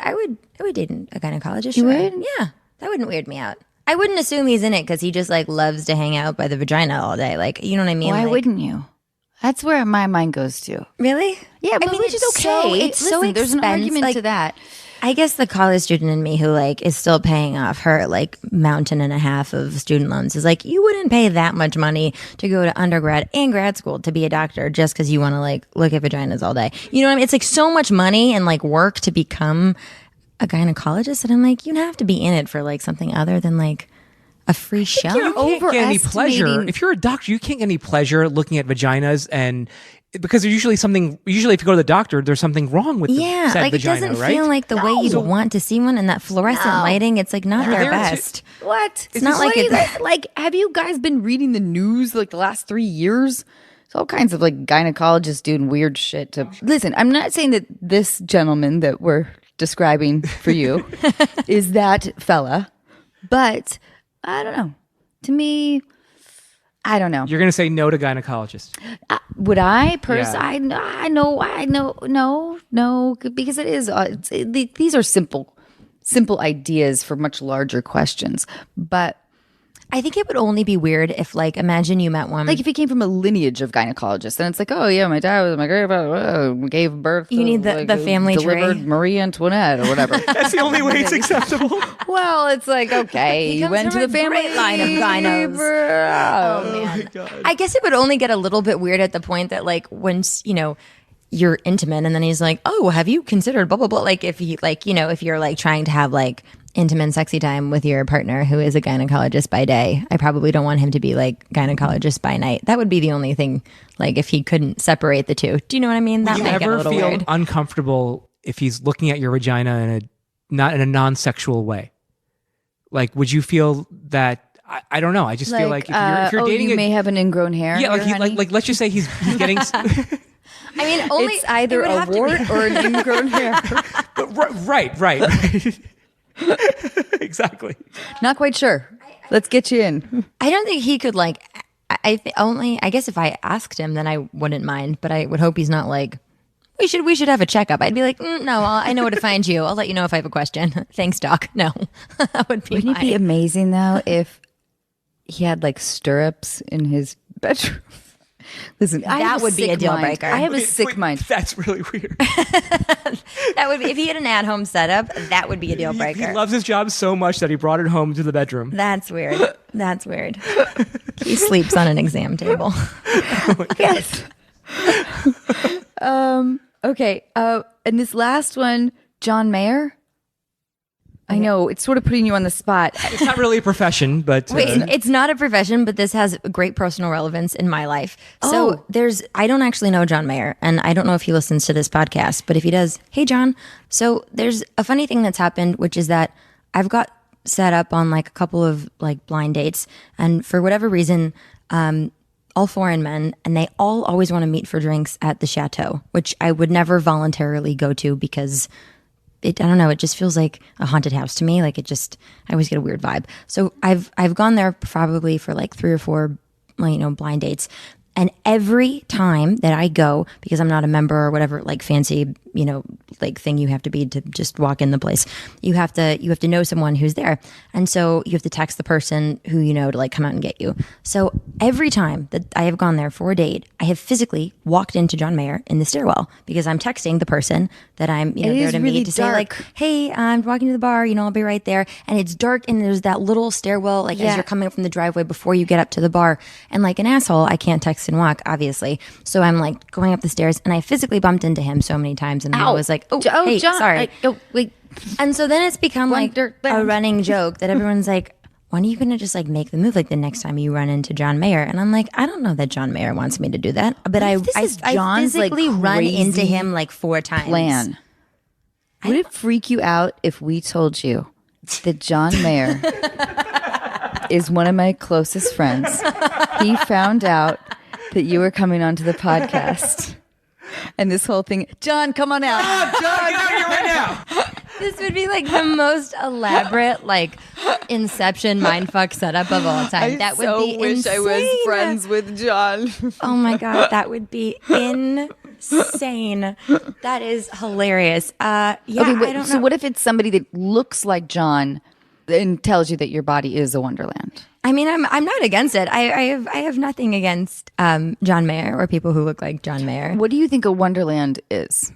date a gynecologist. You sure. would? Yeah, that wouldn't weird me out. I wouldn't assume he's in it because he just like loves to hang out by the vagina all day. Like, you know what I mean? Why like, wouldn't you? That's where my mind goes to. Really? Yeah, but I mean, which is okay. So, it's so expensive. There's an argument like, to that. I guess the college student in me who like is still paying off her like mountain and a half of student loans is like, you wouldn't pay that much money to go to undergrad and grad school to be a doctor just because you want to like look at vaginas all day. You know what I mean? It's like so much money and like work to become a gynecologist, and I'm like, you have to be in it for like something other than like a free show. You can't get any pleasure. If you're a doctor, you can't get any pleasure looking at vaginas, and because there's usually something. Usually, if you go to the doctor, there's something wrong with the said like vagina, it doesn't right? feel like the way you'd want to see one, and that fluorescent lighting. It's like not their best. What? It's not like it's like. Have you guys been reading the news like the last 3 years? There's all kinds of like gynecologists doing weird shit. Listen, I'm not saying that this gentleman that we're describing for you is that fella, but I don't know. To me, I don't know. You're going to say no to gynecologists. Would I Yeah. I know, no, because it is. These are simple ideas for much larger questions. But I think it would only be weird if, like, imagine you met one. like if he came from a lineage of gynecologists, then it's like, oh yeah, my dad was my grandfather gave birth. You need the family delivered tree. Marie Antoinette or whatever. That's the only way it's acceptable. Well, it's like okay, He you comes went to from the a family great line of gynos. Oh man. I guess it would only get a little bit weird at the point that, like, once, you know, you're intimate and then he's like, oh, have you considered blah, blah, blah. Like, if he, like, you know, if you're like trying to have like intimate and sexy time with your partner who is a gynecologist by day, I probably don't want him to be like gynecologist by night. That would be the only thing, like, if he couldn't separate the two. Do you know what I mean? That Would you might get a ever little feel weird. uncomfortable if he's looking at your vagina not in a non-sexual way? Like, would you feel that? I don't know. I just feel like if you're dating, you may have an ingrown hair. yeah, here, honey. like let's just say he's getting. I mean, only It's either it would a have to be- wart or an ingrown hair. right. Exactly. Not quite sure. Let's get you in. I don't think he could, like, I guess if I asked him, then I wouldn't mind, but I would hope he's not like, we should have a checkup. I'd be like, no, I know where to find you. I'll let you know if I have a question. Thanks, doc. No, that would be Wouldn't it be mine. amazing though if he had like stirrups in his bedroom? Listen, I That have would be a sick deal mind. breaker. I have a Wait, sick mind. That's really weird. That would be, if he had an at-home setup, that would be a deal breaker. He loves his job so much that he brought it home to the bedroom. That's weird. That's weird. He sleeps on an exam table. Yes. Okay. And this last one, John Mayer. I know it's sort of putting you on the spot. It's not really a profession, but Wait, it's not a profession, but this has great personal relevance in my life. So I don't actually know John Mayer, and I don't know if he listens to this podcast, but if he does, hey, John. So there's a funny thing that's happened, which is that I've got set up on like a couple of like blind dates, and for whatever reason, all foreign men, and they all always want to meet for drinks at the Chateau, which I would never voluntarily go to because I don't know, it just feels like a haunted house to me. Like I always get a weird vibe. So I've gone there probably for like 3 or 4, blind dates. And every time that I go, because I'm not a member or whatever, like fancy, like thing you have to be to just walk in the place, you have to know someone who's there. And so you have to text the person who you know to like come out and get you. So every time that I have gone there for a date, I have physically walked into John Mayer in the stairwell because I'm texting the person that I'm there is to really meet to say like, dark. hey, I'm walking to the bar, I'll be right there. And it's dark and there's that little stairwell like as you're coming up from the driveway before you get up to the bar. And like an asshole, I can't text and walk, obviously. So I'm like going up the stairs and I physically bumped into him so many times and I was like, hey, John, sorry. wait. And so then it's become like Wonder- a running joke that everyone's like, when are you going to just like make the move like the next time you run into John Mayer? And I'm like, I don't know that John Mayer wants me to do that. But I John's, like, physically run into crazy him like 4 times. Plan. Would it freak you out if we told you that John Mayer is one of my closest friends? He found out that you were coming onto the podcast. And this whole thing, John, come on out. John, get out here right now. This would be like the most elaborate like Inception mindfuck setup of all time. That would be insane. with John. Oh my god, that would be insane. That is hilarious. Okay, I don't know. so what if it's somebody that looks like John and tells you that your body is a wonderland? I mean, I'm not against it. I have nothing against John Mayer or people who look like John Mayer. What do you think a wonderland is?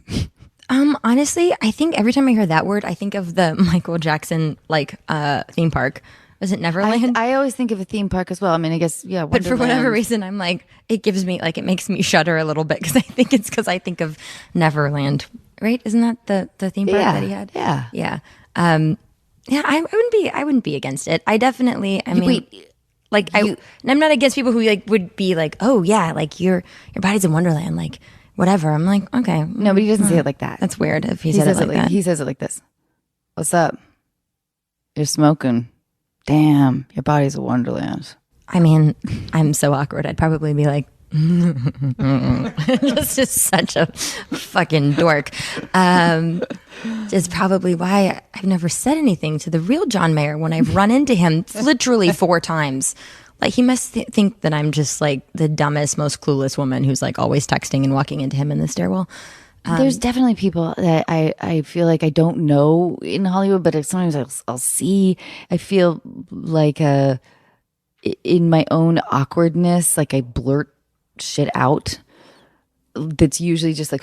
Honestly, I think every time I hear that word, I think of the Michael Jackson theme park. Was it Neverland? I always think of a theme park as well. I mean, I guess, yeah. But for whatever reason, I'm like, it makes me shudder a little bit because I think of Neverland, right? Isn't that the theme park that he had? Yeah. Yeah. I wouldn't be against it. I definitely, I mean, and I'm not against people who would be like, oh yeah, like your body's in Wonderland, like whatever. I'm like, okay. No, but he doesn't say it like that. That's weird if he said it like that. He says it like this. What's up? You're smoking. Damn, your body's a Wonderland. I mean, I'm so awkward. I'd probably be like, just such a fucking dork. Is probably why I've never said anything to the real John Mayer when I've run into him literally 4 times. Like he must think that I'm just like the dumbest, most clueless woman who's like always texting and walking into him in the stairwell. There's definitely people that I feel like I don't know in Hollywood, but sometimes I'll see. I feel like in my own awkwardness, like I blurt shit out. That's usually just like,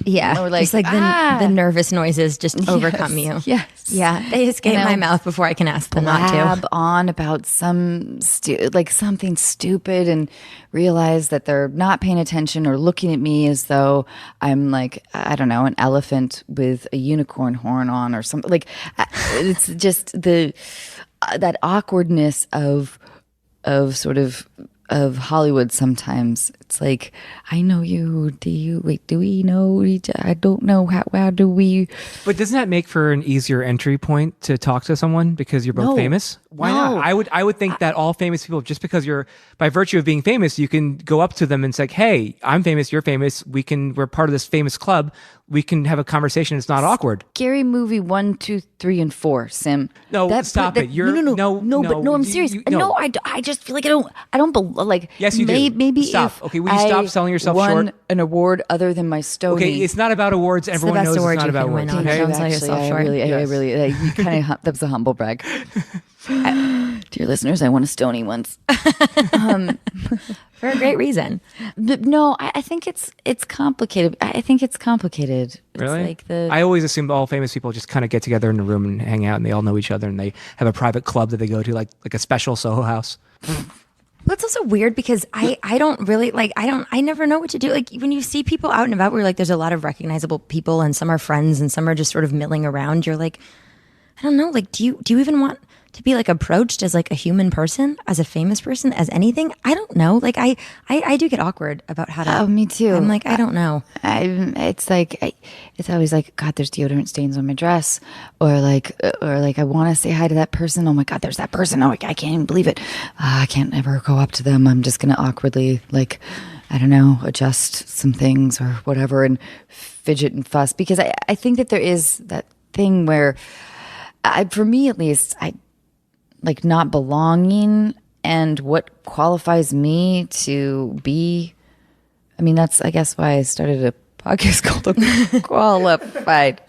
yeah, or like, just like the nervous noises just overcome you. Yes, yeah, they escape my mouth before I can ask them not to. Blab on about something stupid and realize that they're not paying attention or looking at me as though I'm like, I don't know, an elephant with a unicorn horn on or something. Like it's just that awkwardness of sort of Hollywood sometimes. It's like, I know you. Do we know each other? I don't know. How do we? But doesn't that make for an easier entry point to talk to someone because you're both famous? Why not? I would think that all famous people, just because you're, by virtue of being famous, you can go up to them and say, hey, I'm famous, you're famous, we're part of this famous club, we can have a conversation, it's not awkward. Scary Movie 1, 2, 3, and 4, Sim. No, stop it. No, I'm serious. No, I just feel like I don't like. Yes, you do. Maybe stop. If okay, will you stop selling yourself won short? An award other than my Stony. Okay, it's not about awards. Everyone knows it's not about awards. Okay? Don't sell yourself short. I really, you kind of, that was a humble brag. Dear listeners, I won a Stony once. For a great reason. But no, I think it's complicated. I think it's complicated. Really? It's like I always assumed all famous people just kind of get together in a room and hang out, and they all know each other, and they have a private club that they go to, like a special Soho House. Well, it's also weird because I don't really I never know what to do. Like when you see people out and about where like there's a lot of recognizable people and some are friends and some are just sort of milling around, you're like, I don't know, like do you even want to be like approached as like a human person, as a famous person, as anything? I don't know. Like I do get awkward about how to. Oh, me too. I'm like, I don't know. It's always like, God, there's deodorant stains on my dress, or like I want to say hi to that person. Oh my God, there's that person. Oh, I can't even believe it. I can't ever go up to them. I'm just gonna awkwardly like, I don't know, adjust some things or whatever and fidget and fuss, because I think that there is that thing where, for me at least, I like not belonging and what qualifies me to be. I mean, that's, I guess, why I started a podcast called Unqualified.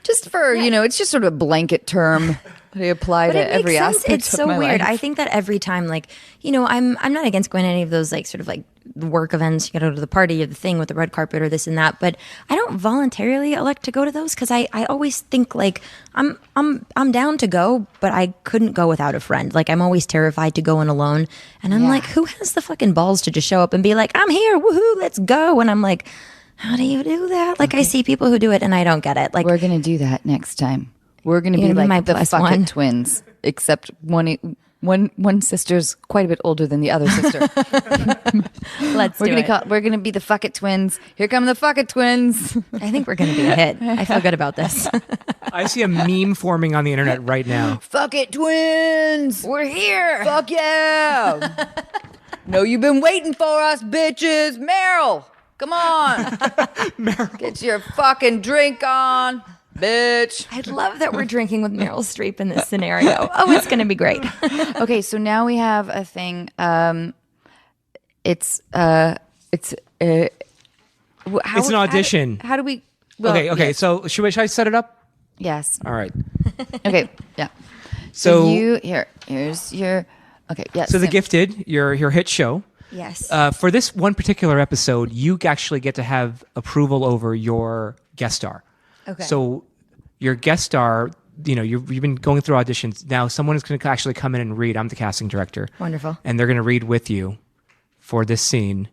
Just for, it's just sort of a blanket term they apply to every aspect It's so of my weird. life. I think that every time, like, I'm not against going to any of those like sort of like work events. You got to go to the party or the thing with the red carpet or this and that. But I don't voluntarily elect to go to those because I always think like I'm down to go, but I couldn't go without a friend. Like I'm always terrified to go in alone. And I'm like, who has the fucking balls to just show up and be like, I'm here, woohoo, let's go. And I'm like, how do you do that? Like I see people who do it and I don't get it. Like we're gonna do that next time. We're gonna be like my the plus fuck one. it twins, except one sister's quite a bit older than the other sister. We're gonna be the fuck it twins. Here come the fuck it twins. I think we're gonna be a hit. I feel good about this. I see a meme forming on the internet right now. Fuck it twins. We're here. Fuck yeah. No, you've been waiting for us, bitches. Meryl, come on. Meryl. Get your fucking drink on, bitch. I love that we're drinking with Meryl Streep in this scenario. Oh, it's going to be great. Okay, so now we have a thing. It's an audition. How do we? Well, Okay. yes. So should I set it up? Yes. All right. Okay. Yeah. So here's your. Okay. Yes. So The Gifted, your hit show. Yes. For this one particular episode, you actually get to have approval over your guest star. Okay. So your guest star, you've been going through auditions. Now someone is going to actually come in and read. I'm the casting director. Wonderful. And they're going to read with you for this scene.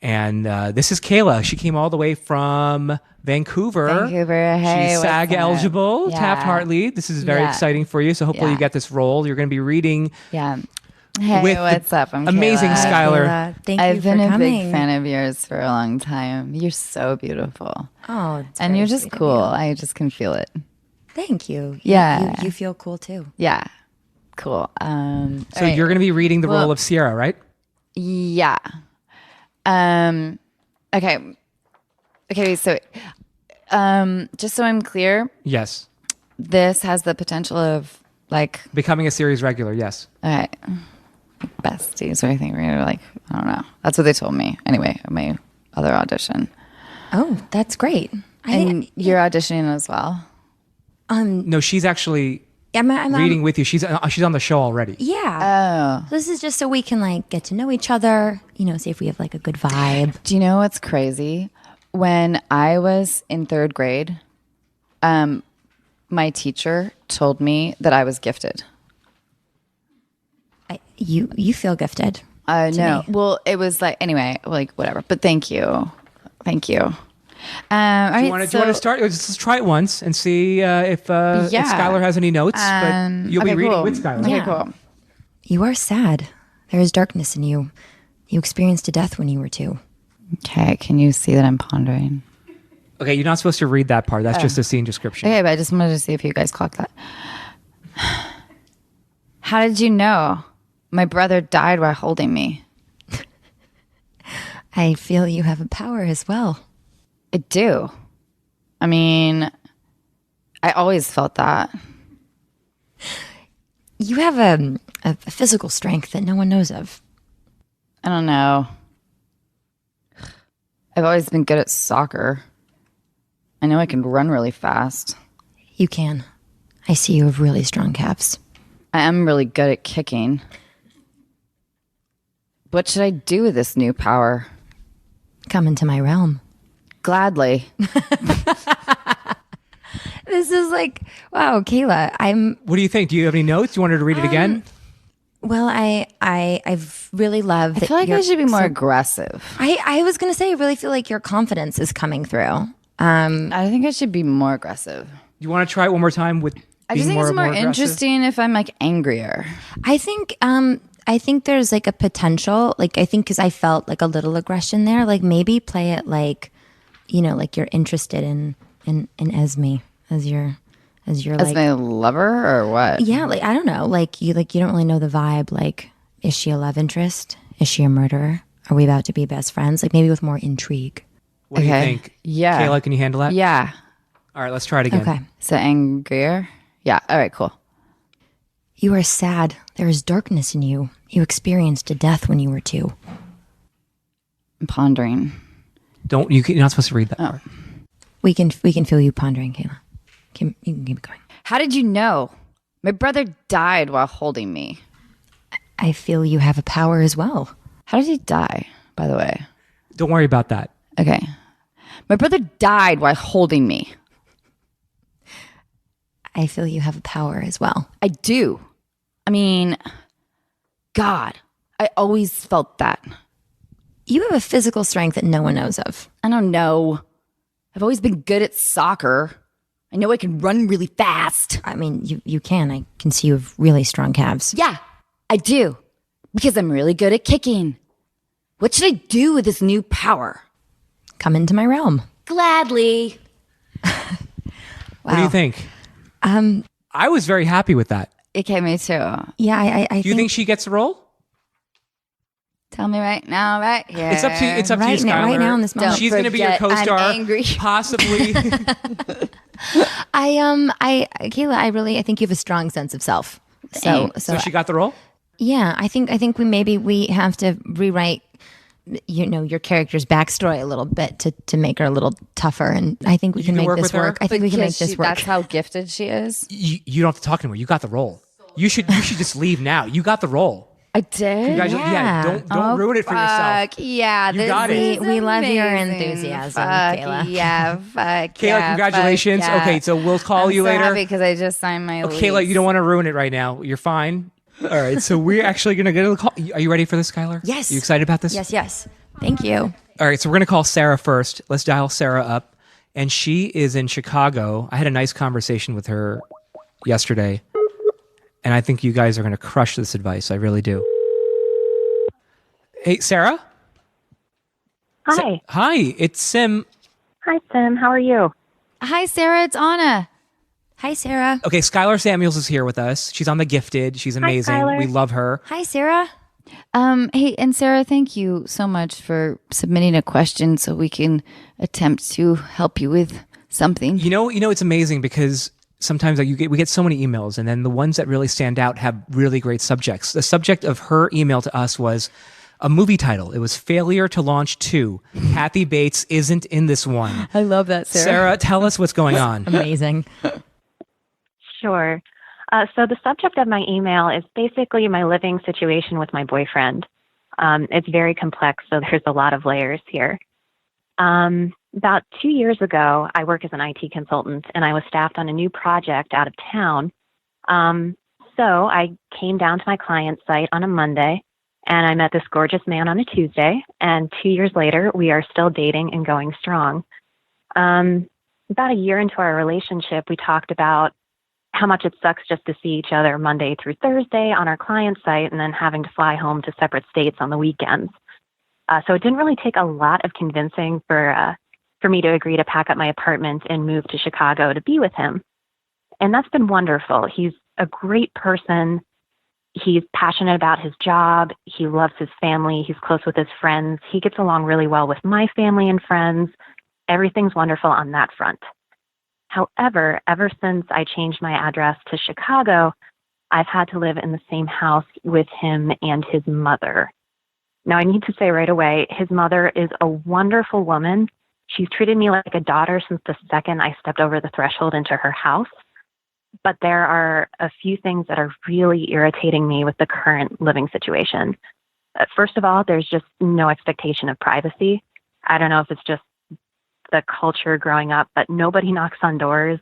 And this is Kayla. She came all the way from Vancouver. Hey, she's what's SAG up? eligible, Yeah. Taft-Hartley. This is very Yeah. exciting for you. So hopefully Yeah. you get this role. You're going to be reading. Yeah. Hey, With the what's up? I'm amazing Kayla. Skyler. Thank you I've for been a coming. big fan of yours for a long time. You're so beautiful. Oh, it's And very you're just sweet of cool. you. I just can feel it. Thank you. Yeah. You feel cool too. Yeah. Cool. So you're going to be reading the role of Sierra, right? Yeah. Okay. Okay. So, just so I'm clear, Yes. this has the potential of like, Becoming a series regular, yes. all right, besties or anything. We're gonna like, I don't know. That's what they told me. Anyway, at my other audition. Oh, that's great. And you're auditioning as well. No, she's actually I'm reading with you. She's on the show already. Yeah. Oh. This is just so we can like get to know each other, see if we have like a good vibe. Do you know what's crazy? When I was in third grade, my teacher told me that I was gifted. You feel gifted. No. Well, it was like, anyway, like whatever. But thank you. Thank you. All Do you want to start? Let's try it once and see if Skylar has any notes. But you'll be okay, reading cool. with Skylar. Okay, Yeah. cool. You are sad. There is darkness in you. You experienced a death when you were 2. Okay, can you see that I'm pondering? Okay, you're not supposed to read that part. That's just a scene description. Okay, but I just wanted to see if you guys clocked that. How did you know? My brother died while holding me. I feel you have a power as well. I do. I mean, I always felt that. You have a physical strength that no one knows of. I don't know. I've always been good at soccer. I know I can run really fast. You can. I see you have really strong calves. I am really good at kicking. What should I do with this new power? Come into my realm. Gladly. This is like, wow, Kayla, What do you think? Do you have any notes? You want her to read it again? well, I've really loved I that feel like I you're should be more so- aggressive. I was going to say, I really feel like your confidence is coming through. I think I should be more aggressive. You want to try it one more time with I just being think it's more aggressive? interesting if I'm like angrier. I think there's like a potential, like I think because I felt like a little aggression there, like maybe play it like, like you're interested in Esme as your As like, my lover or what? yeah, like I don't know, like you don't really know the vibe. Like, is she a love interest? Is she a murderer? Are we about to be best friends? Like maybe with more intrigue. What do you Okay. think? Yeah. Kayla, can you handle that? Yeah. All right, let's try it again. Okay. So angrier? Yeah. All right, cool. You are sad. There is darkness in you. You experienced a death when you were 2. I'm pondering. You're not supposed to read that part. We can feel you pondering, Kayla. You can keep going. How did you know? My brother died while holding me. I feel you have a power as well. How did he die, by the way? Don't worry about that. Okay. My brother died while holding me. I feel you have a power as well. I do. I mean, God, I always felt that. You have a physical strength that no one knows of. I don't know. I've always been good at soccer. I know I can run really fast. I mean, you can. I can see you have really strong calves. Yeah, I do. Because I'm really good at kicking. What should I do with this new power? Come into my realm. Gladly. What do you think? I was very happy with that. Okay, me too. Yeah, I Do you think she gets the role? Tell me right now, right here. It's up to you. It's up to you, Right now- Skylar. right now in this moment. Don't She's going to be your forget, I'm co-star, angry. possibly. Kayla, I think you have a strong sense of self. So So she got the role. yeah, I think we have to rewrite your character's backstory a little bit to make her a little tougher, and I think we can can make work this with her? work. I think we can make Because this work. That's how gifted she is. You don't have to talk anymore. You got the role. You should just leave now. You got the role. I did. Don't ruin it for yourself. Yeah, You got it. We love your amazing. enthusiasm, Fuck Kayla. Yeah, fuck Kayla, yeah, congratulations. fuck yeah. Okay, so we'll call you I'm so later. happy because I just signed my lease. Kayla, you don't want to ruin it right now. You're fine. All right, so we're actually going to get a call. Are you ready for this, Skyler? Yes. You excited about this? Yes. Thank you. All right, so we're going to call Sarah first. Let's dial Sarah up. And she is in Chicago. I had a nice conversation with her yesterday. And I think you guys are going to crush this advice. I really do. Hey, Sarah? Hi. Hi, it's Sim. Hi, Sim. How are you? Hi, Sarah. It's Anna. Hi, Sarah. Okay, Skyler Samuels is here with us. She's on The Gifted. She's amazing. Skyler. We love her. Hi, Sarah. Hey, and Sarah, thank you so much for submitting a question so we can attempt to help you with something. You know, it's amazing because sometimes we get so many emails, and then the ones that really stand out have really great subjects. The subject of her email to us was a movie title. It was Failure to Launch 2. Kathy Bates isn't in this one. I love that, Sarah, tell us what's going on. Amazing. Sure. So the subject of my email is basically my living situation with my boyfriend. It's very complex, so there's a lot of layers here. About 2 years ago, I work as an IT consultant, and I was staffed on a new project out of town. So I came down to my client site on a Monday, and I met this gorgeous man on a Tuesday, and 2 years later, we are still dating and going strong. About a year into our relationship, we talked about how much it sucks just to see each other Monday through Thursday on our client site and then having to fly home to separate states on the weekends. So it didn't really take a lot of convincing for me to agree to pack up my apartment and move to Chicago to be with him. And that's been wonderful. He's a great person. He's passionate about his job. He loves his family. He's close with his friends. He gets along really well with my family and friends. Everything's wonderful on that front. However, ever since I changed my address to Chicago, I've had to live in the same house with him and his mother. Now, I need to say right away, his mother is a wonderful woman. She's treated me like a daughter since the second I stepped over the threshold into her house. But there are a few things that are really irritating me with the current living situation. First of all, there's just no expectation of privacy. I don't know if it's just the culture growing up, but nobody knocks on doors.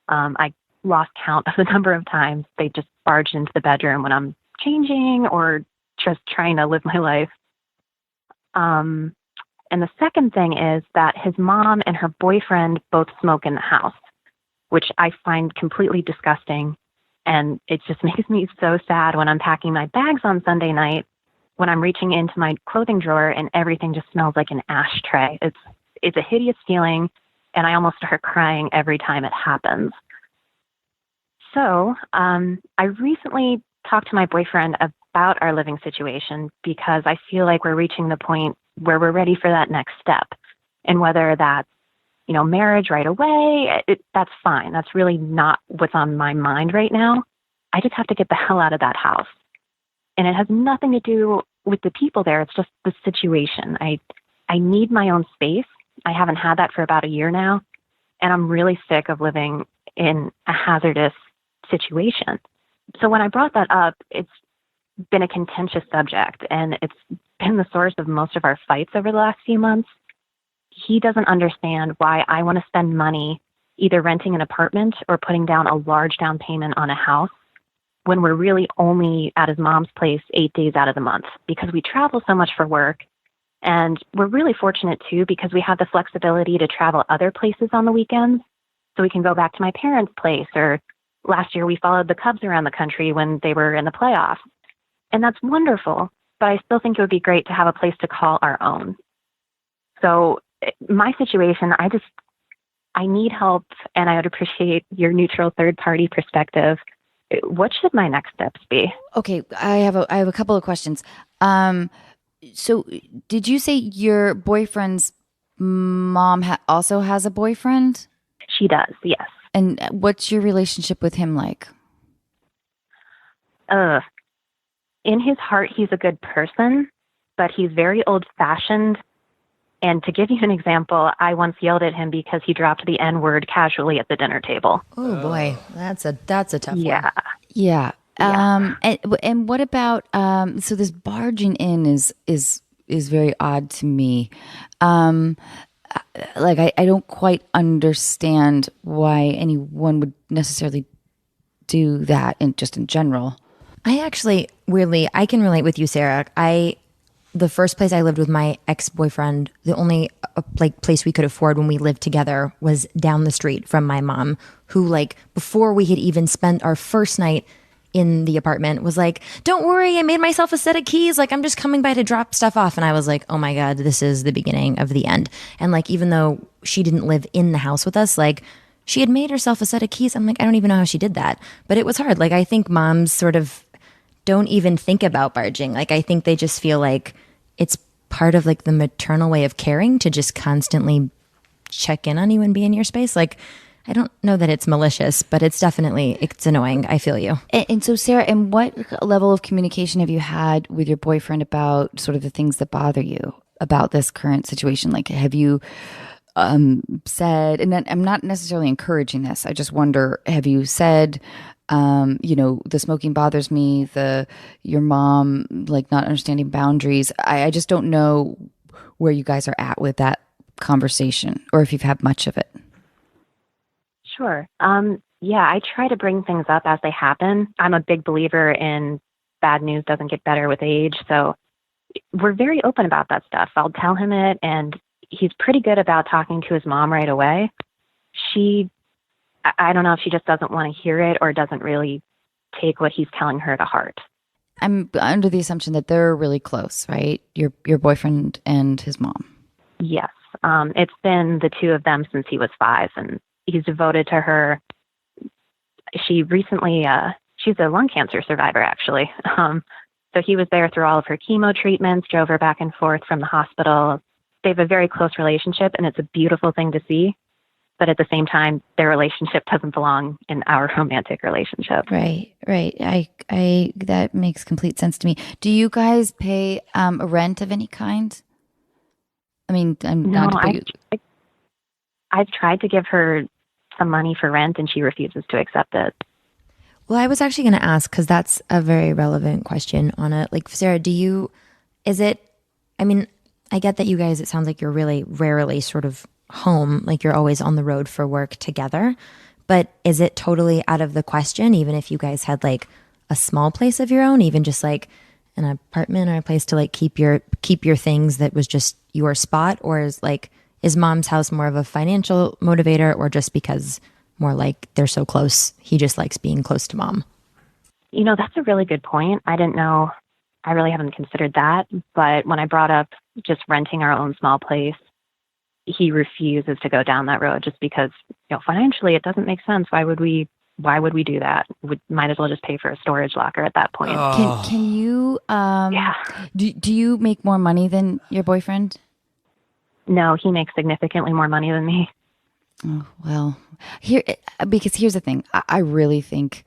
I lost count of the number of times they just barged into the bedroom when I'm changing or just trying to live my life. And the second thing is that his mom and her boyfriend both smoke in the house, which I find completely disgusting. And it just makes me so sad when I'm packing my bags on Sunday night, when I'm reaching into my clothing drawer and everything just smells like an ashtray. It's a hideous feeling, and I almost start crying every time it happens. So I recently talked to my boyfriend about our living situation because I feel like we're reaching the point where we're ready for that next step. And whether that's, marriage right away, that's fine. That's really not what's on my mind right now. I just have to get the hell out of that house. And it has nothing to do with the people there. It's just the situation. I need my own space. I haven't had that for about a year now, and I'm really sick of living in a hazardous situation. So when I brought that up, it's been a contentious subject, and it's been the source of most of our fights over the last few months. He doesn't understand why I want to spend money either renting an apartment or putting down a large down payment on a house when we're really only at his mom's place 8 days out of the month because we travel so much for work. And we're really fortunate, too, because we have the flexibility to travel other places on the weekends. So we can go back to my parents' place, or last year we followed the Cubs around the country when they were in the playoffs. And that's wonderful, but I still think it would be great to have a place to call our own. So my situation, I need help, and I would appreciate your neutral third-party perspective. What should my next steps be? Okay, I have a couple of questions. So did you say your boyfriend's mom also has a boyfriend? She does, yes. And what's your relationship with him like? In his heart, he's a good person, but he's very old-fashioned. And to give you an example, I once yelled at him because he dropped the N-word casually at the dinner table. Oh boy, that's a tough one. Yeah. Yeah. And what about so this barging in is very odd to me. Like I don't quite understand why anyone would necessarily do that in general. I actually, weirdly, I can relate with you, Sarah. The first place I lived with my ex-boyfriend, the only place we could afford when we lived together was down the street from my mom, who before we had even spent our first night in the apartment was like, don't worry, I made myself a set of keys. I'm just coming by to drop stuff off. And I was like, oh my God, this is the beginning of the end. And even though she didn't live in the house with us, she had made herself a set of keys. I'm like, I don't even know how she did that. But it was hard. I think moms sort of don't even think about barging. I think they just feel like it's part of the maternal way of caring to just constantly check in on you and be in your space. I don't know that it's malicious, but it's annoying. I feel you. And so, Sarah, and what level of communication have you had with your boyfriend about sort of the things that bother you about this current situation? Have you said, and I'm not necessarily encouraging this, I just wonder, have you said, the smoking bothers me, your mom, not understanding boundaries. I just don't know where you guys are at with that conversation or if you've had much of it. Sure. Yeah, I try to bring things up as they happen. I'm a big believer in bad news doesn't get better with age. So we're very open about that stuff. I'll tell him it, and he's pretty good about talking to his mom right away. I don't know if she just doesn't want to hear it or doesn't really take what he's telling her to heart. I'm under the assumption that they're really close, right? Your boyfriend and his mom. Yes. It's been the two of them since he was 5, and he's devoted to her. She recently, she's a lung cancer survivor, actually. So he was there through all of her chemo treatments, drove her back and forth from the hospital. They have a very close relationship, and it's a beautiful thing to see. But at the same time, their relationship doesn't belong in our romantic relationship. Right. I that makes complete sense to me. Do you guys pay a rent of any kind? I mean, I've tried to give her some money for rent, and she refuses to accept it. Well, I was actually going to ask, because that's a very relevant question on it. Sarah, I get that you guys, it sounds like you're really rarely sort of home, you're always on the road for work together, but is it totally out of the question, even if you guys had a small place of your own, even just an apartment or a place to keep your things that was just your spot? Or is mom's house more of a financial motivator, or just because more they're so close, he just likes being close to mom? That's a really good point. I didn't know. I really haven't considered that. But when I brought up just renting our own small place, he refuses to go down that road just because, financially it doesn't make sense. Why would we do that? We might as well just pay for a storage locker at that point. Can you, do you make more money than your boyfriend? No, he makes significantly more money than me. Oh, well, because here's the thing. I really think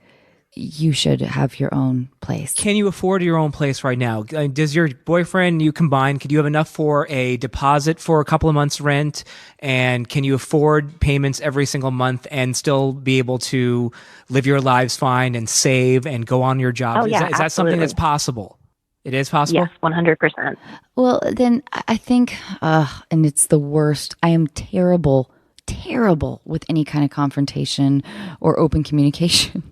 you should have your own place. Can you afford your own place right now? Does your boyfriend, you combine, could you have enough for a deposit for a couple of months' rent? And can you afford payments every single month and still be able to live your lives fine and save and go on your job? Oh, yeah, is that something that's possible? It is possible? Yes, 100%. Well, then I think, and it's the worst, I am terrible with any kind of confrontation or open communication.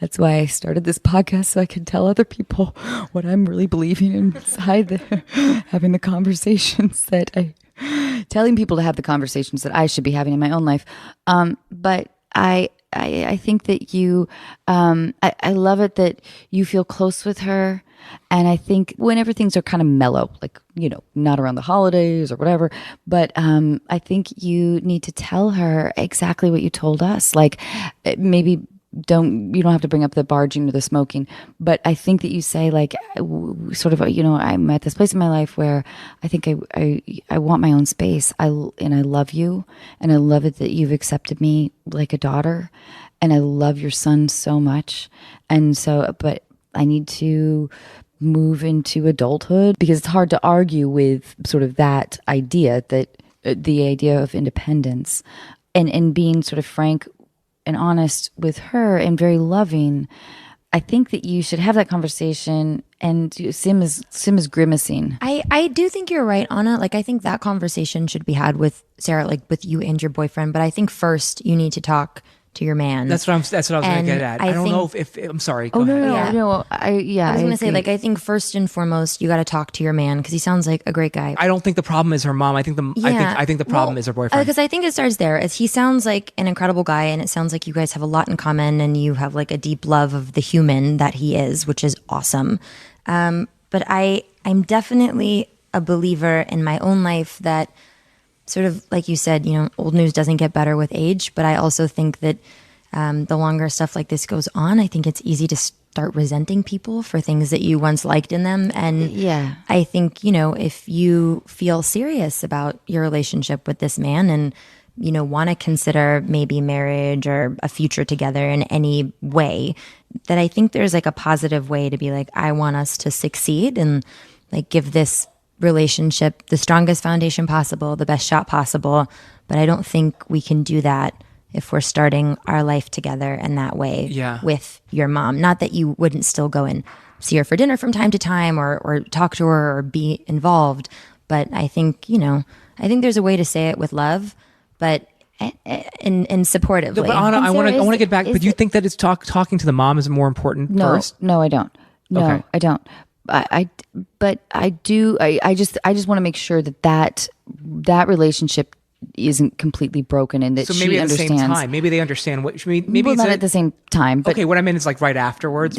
That's why I started this podcast, so I could tell other people what I'm really believing inside there, having the conversations telling people to have the conversations that I should be having in my own life. But I think that you, I love it that you feel close with her. And I think whenever things are kind of mellow, not around the holidays or whatever, but I think you need to tell her exactly what you told us. Maybe you don't have to bring up the barging or the smoking, but I think that you say sort of, I'm at this place in my life where I think I want my own space. And I love you, and I love it that you've accepted me like a daughter, and I love your son so much. And so, but I need to move into adulthood, because it's hard to argue with sort of that idea, that the idea of independence, and being sort of frank and honest with her and very loving. I think that you should have that conversation. And Sim is grimacing. I do think you're right, Anna. Like, I think that conversation should be had with Sarah, like with you and your boyfriend. But I think first you need to talk to your man. That's what I was going to get at. I don't know if I'm sorry. Go ahead. No. I was going to say, like, I think first and foremost, you got to talk to your man because he sounds like a great guy. I don't think the problem is her mom. I think the problem is her boyfriend. Because I think it starts there. As he sounds like an incredible guy, and it sounds like you guys have a lot in common, and you have like a deep love of the human that he is, which is awesome. But I'm definitely a believer in my own life that sort of like you said, old news doesn't get better with age. But I also think that the longer stuff like this goes on, I think it's easy to start resenting people for things that you once liked in them. And I think, if you feel serious about your relationship with this man and, want to consider maybe marriage or a future together in any way, that I think there's like a positive way to be like, I want us to succeed and like give this relationship the strongest foundation possible, the best shot possible. But I don't think we can do that if we're starting our life together in that way with your mom. Not that you wouldn't still go and see her for dinner from time to time or talk to her or be involved. But I think, I think there's a way to say it with love, but and supportively. No, but Anna, I want to get back. But do you think that it's talking to the mom is more important first? No, I don't. No, okay. I don't. But I do. I just want to make sure that relationship isn't completely broken and that so maybe she at the understands. same time, maybe they understand what. Maybe well, it's not at the same time. But okay, what I mean is like right afterwards.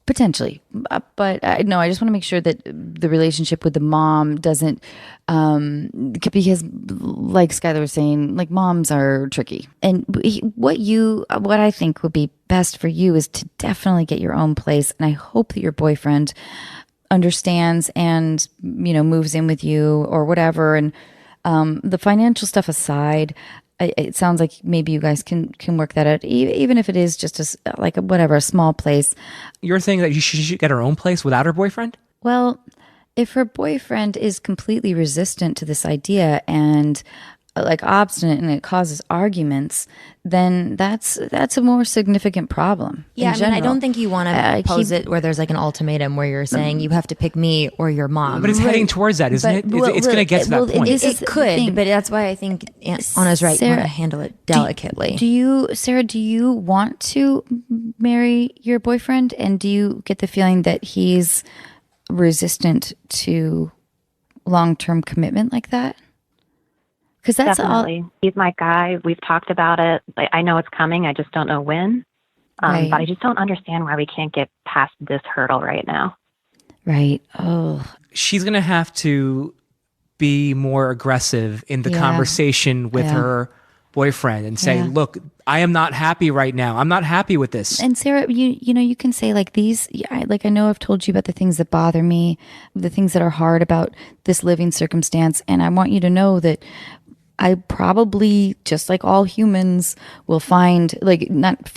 Potentially. But no, I just want to make sure that the relationship with the mom doesn't, because like Skyler was saying, like moms are tricky. And what I think would be best for you is to definitely get your own place. And I hope that your boyfriend understands and, moves in with you or whatever. And the financial stuff aside, it sounds like maybe you guys can work that out, even if it is just a small place. You're saying that she should get her own place without her boyfriend? Well, if her boyfriend is completely resistant to this idea and like obstinate and it causes arguments, then that's a more significant problem. Yeah, I don't think you want to pose it where there's like an ultimatum where you're saying you have to pick me or your mom. But it's heading towards that, isn't it? It's going to get to that point. It could, but that's why I think Anna's right. You want to handle it delicately. Sarah, do you want to marry your boyfriend? And do you get the feeling that he's resistant to long-term commitment like that? Because that's definitely. He's my guy. We've talked about it. I know it's coming. I just don't know when. Right. But I just don't understand why we can't get past this hurdle right now. Right. Oh. She's going to have to be more aggressive in the conversation with her boyfriend and say, look, I am not happy right now. I'm not happy with this. And Sarah, you can say like these, like I know I've told you about the things that bother me, the things that are hard about this living circumstance. And I want you to know that I probably, just like all humans, will I'm not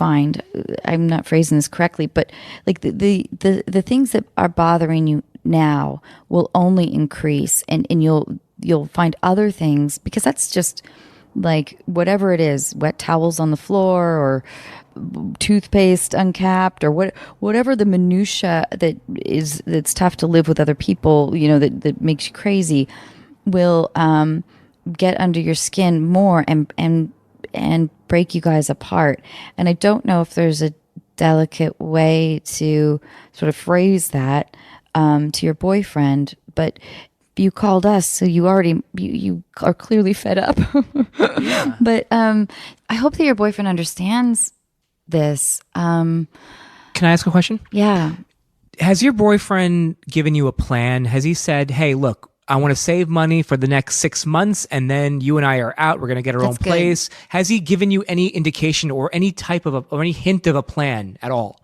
phrasing this correctly, but like the things that are bothering you now will only increase and you'll find other things, because that's just like whatever it is, wet towels on the floor or toothpaste uncapped or whatever the minutia that's tough to live with other people, that makes you crazy, will get under your skin more and break you guys apart. And I don't know if there's a delicate way to sort of phrase that to your boyfriend, but you called us, so you are clearly fed up. Yeah. But I hope that your boyfriend understands this. Can I ask a question? Yeah. Has your boyfriend given you a plan? Has he said, hey, look, I want to save money for the next 6 months, and then you and I are out. We're going to get our own place. Has he given you any indication or any type of or any hint of a plan at all?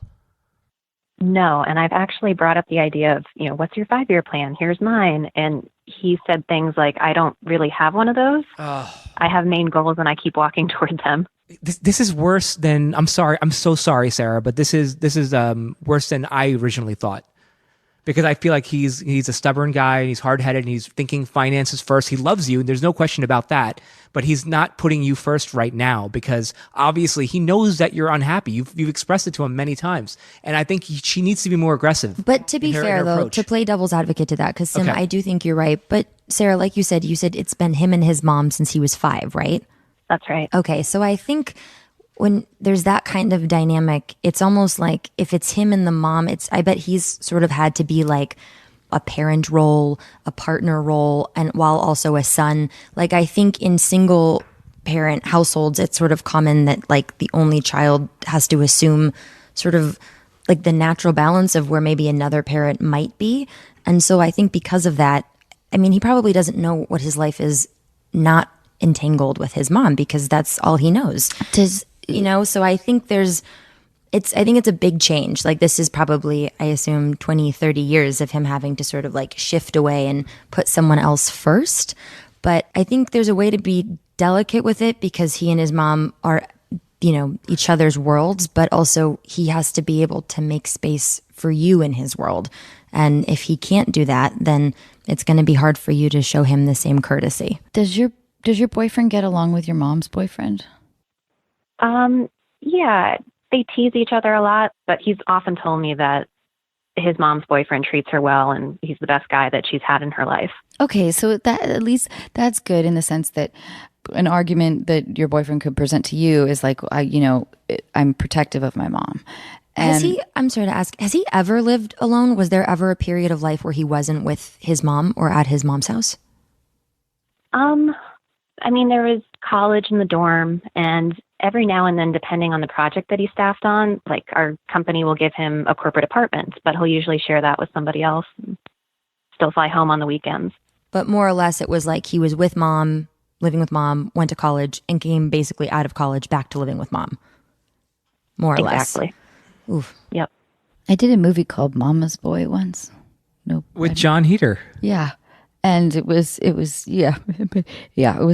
No, and I've actually brought up the idea of, what's your 5-year plan? Here's mine. And he said things like, I don't really have one of those. I have main goals and I keep walking toward them. This is worse than, I'm sorry. I'm so sorry, Sarah, but this is worse than I originally thought. because I feel like he's a stubborn guy and he's hard-headed and he's thinking finances first. He loves you, and there's no question about that, but he's not putting you first right now because obviously he knows that you're unhappy. You've expressed it to him many times, and I think she needs to be more aggressive. But to be fair, though, to play devil's advocate to that, because Sim, I do think you're right. But Sarah, like you said it's been him and his mom since he was 5, right? That's right. Okay, so I think when there's that kind of dynamic, it's almost like if it's him and the mom, I bet he's sort of had to be like a parent role, a partner role, and while also a son. Like I think in single parent households, it's sort of common that like the only child has to assume sort of like the natural balance of where maybe another parent might be. And so I think because of that, I mean, he probably doesn't know what his life is not entangled with his mom because that's all he knows. So I think I think it's a big change. Like this is probably, I assume 20, 30 years of him having to sort of like shift away and put someone else first. But I think there's a way to be delicate with it because he and his mom are, each other's worlds, but also he has to be able to make space for you in his world. And if he can't do that, then it's going to be hard for you to show him the same courtesy. Does your boyfriend get along with your mom's boyfriend? Yeah, they tease each other a lot, but he's often told me that his mom's boyfriend treats her well and he's the best guy that she's had in her life. Okay, so that at least that's good in the sense that an argument that your boyfriend could present to you is like, I'm protective of my mom. And I'm sorry to ask, has he ever lived alone? Was there ever a period of life where he wasn't with his mom or at his mom's house? I mean, there was college in the dorm, and every now and then, depending on the project that he staffed on, like our company will give him a corporate apartment, but he'll usually share that with somebody else and still fly home on the weekends. But more or less, it was like he was with mom, living with mom, went to college, and came basically out of college back to living with mom. More or less. Exactly. Oof. Yep. I did a movie called Mama's Boy once. With John Heder. Yeah. And it was it was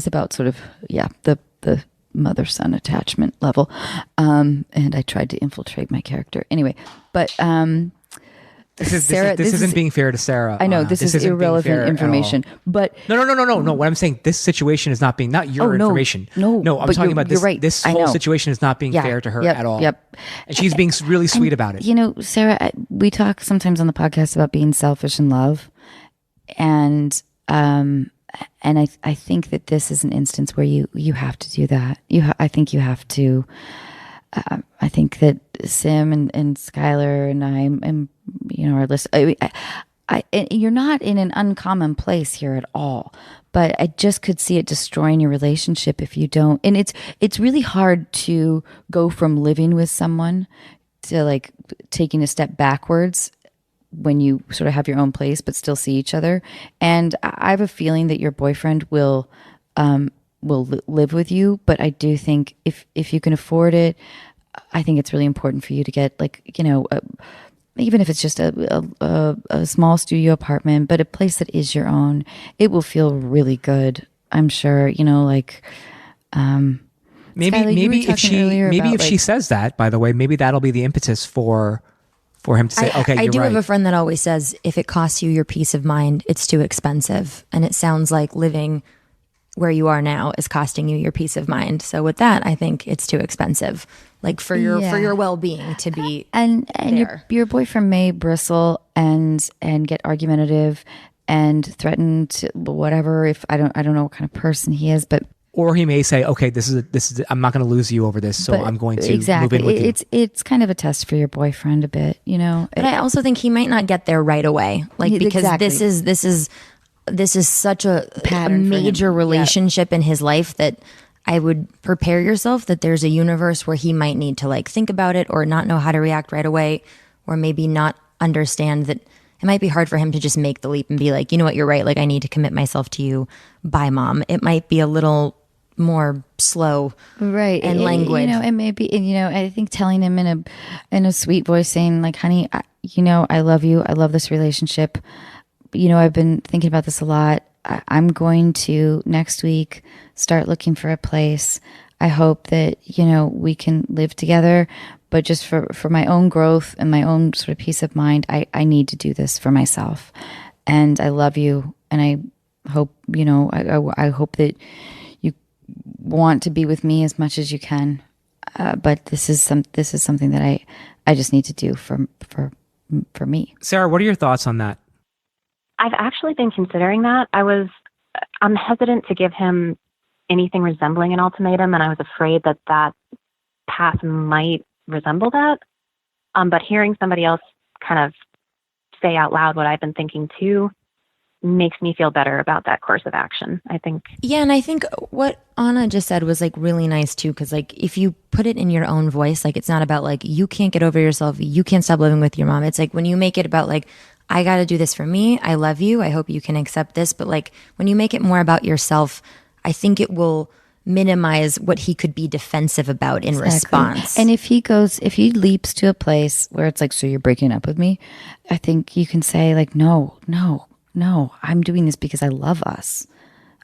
about sort of the mother-son attachment level, and I tried to infiltrate my character anyway. But this isn't being fair to Sarah. I know this is irrelevant information, but no. What I'm saying, this situation is not your information. No, I'm talking about this. Right. This whole situation is not being fair to her at all. Yep. And she's being really sweet about it. Sarah, we talk sometimes on the podcast about being selfish in love. And I think that this is an instance where you have to do that. I think you have to. I think that Sim and Skyler and I and our list. You're not in an uncommon place here at all. But I just could see it destroying your relationship if you don't. And it's really hard to go from living with someone to like taking a step backwards when you sort of have your own place but still see each other. And I have a feeling that your boyfriend will live with you, but I do think if you can afford it, I think it's really important for you to get even if it's just a small studio apartment, but a place that is your own. It will feel really good, I'm sure. Maybe if she says that, by the way, maybe that'll be the impetus for him to say, okay, I you're do right. have a friend that always says, if it costs you your peace of mind, it's too expensive. And it sounds like living where you are now is costing you your peace of mind. So with that, I think it's too expensive, like for your well-being to be and there. Your boyfriend may bristle and get argumentative and threaten to whatever. If I don't know what kind of person he is, but. Or he may say, okay, this is I'm not going to lose you over this, so I'm going to move in with you. It's kind of a test for your boyfriend a bit, But I also think he might not get there right away, because this is such a major relationship in his life that I would prepare yourself that there's a universe where he might need to think about it or not know how to react right away, or maybe not understand that it might be hard for him to just make the leap and be like, you know what, you're right. I need to commit myself to you. Bye, Mom. It might be a little more slow, right, and languid. And maybe, I think telling him in a sweet voice, saying honey, I love you. I love this relationship. I've been thinking about this a lot. I'm going to next week start looking for a place. I hope that, we can live together, but just for my own growth and my own sort of peace of mind, I need to do this for myself. And I love you. And I hope, I hope that you want to be with me as much as you can. But this is something that I just need to do for me. Sarah, what are your thoughts on that? I've actually been considering that. I'm hesitant to give him anything resembling an ultimatum, and I was afraid that path might resemble that. But hearing somebody else kind of say out loud what I've been thinking too makes me feel better about that course of action, I think. Yeah, and I think what Anna just said was like really nice too, because like if you put it in your own voice, like it's not about like you can't get over yourself, you can't stop living with your mom. It's like when you make it about like, I got to do this for me, I love you, I hope you can accept this. But like when you make it more about yourself, I think it will minimize what he could be defensive about in response. And if he leaps to a place where it's like, so you're breaking up with me, I think you can say like, no, I'm doing this because I love us.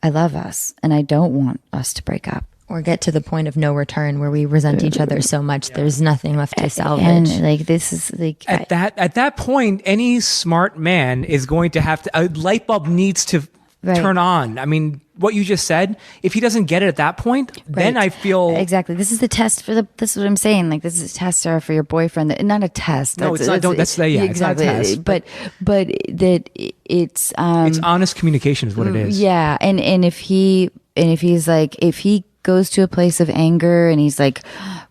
And I don't want us to break up. Or get to the point of no return where we resent each other so much there's nothing left to salvage. And like this is like at that point, any smart man is going to have to, a light bulb needs to turn on. I mean, what you just said, if he doesn't get it at that point, then I feel exactly. This is the test this is what I'm saying. Like this is a test, Sarah, for your boyfriend. Not a test. No, it's not. Exactly. It's not a test. But that it's honest communication is what it is. Yeah, and if he's like, if he goes to a place of anger and he's like,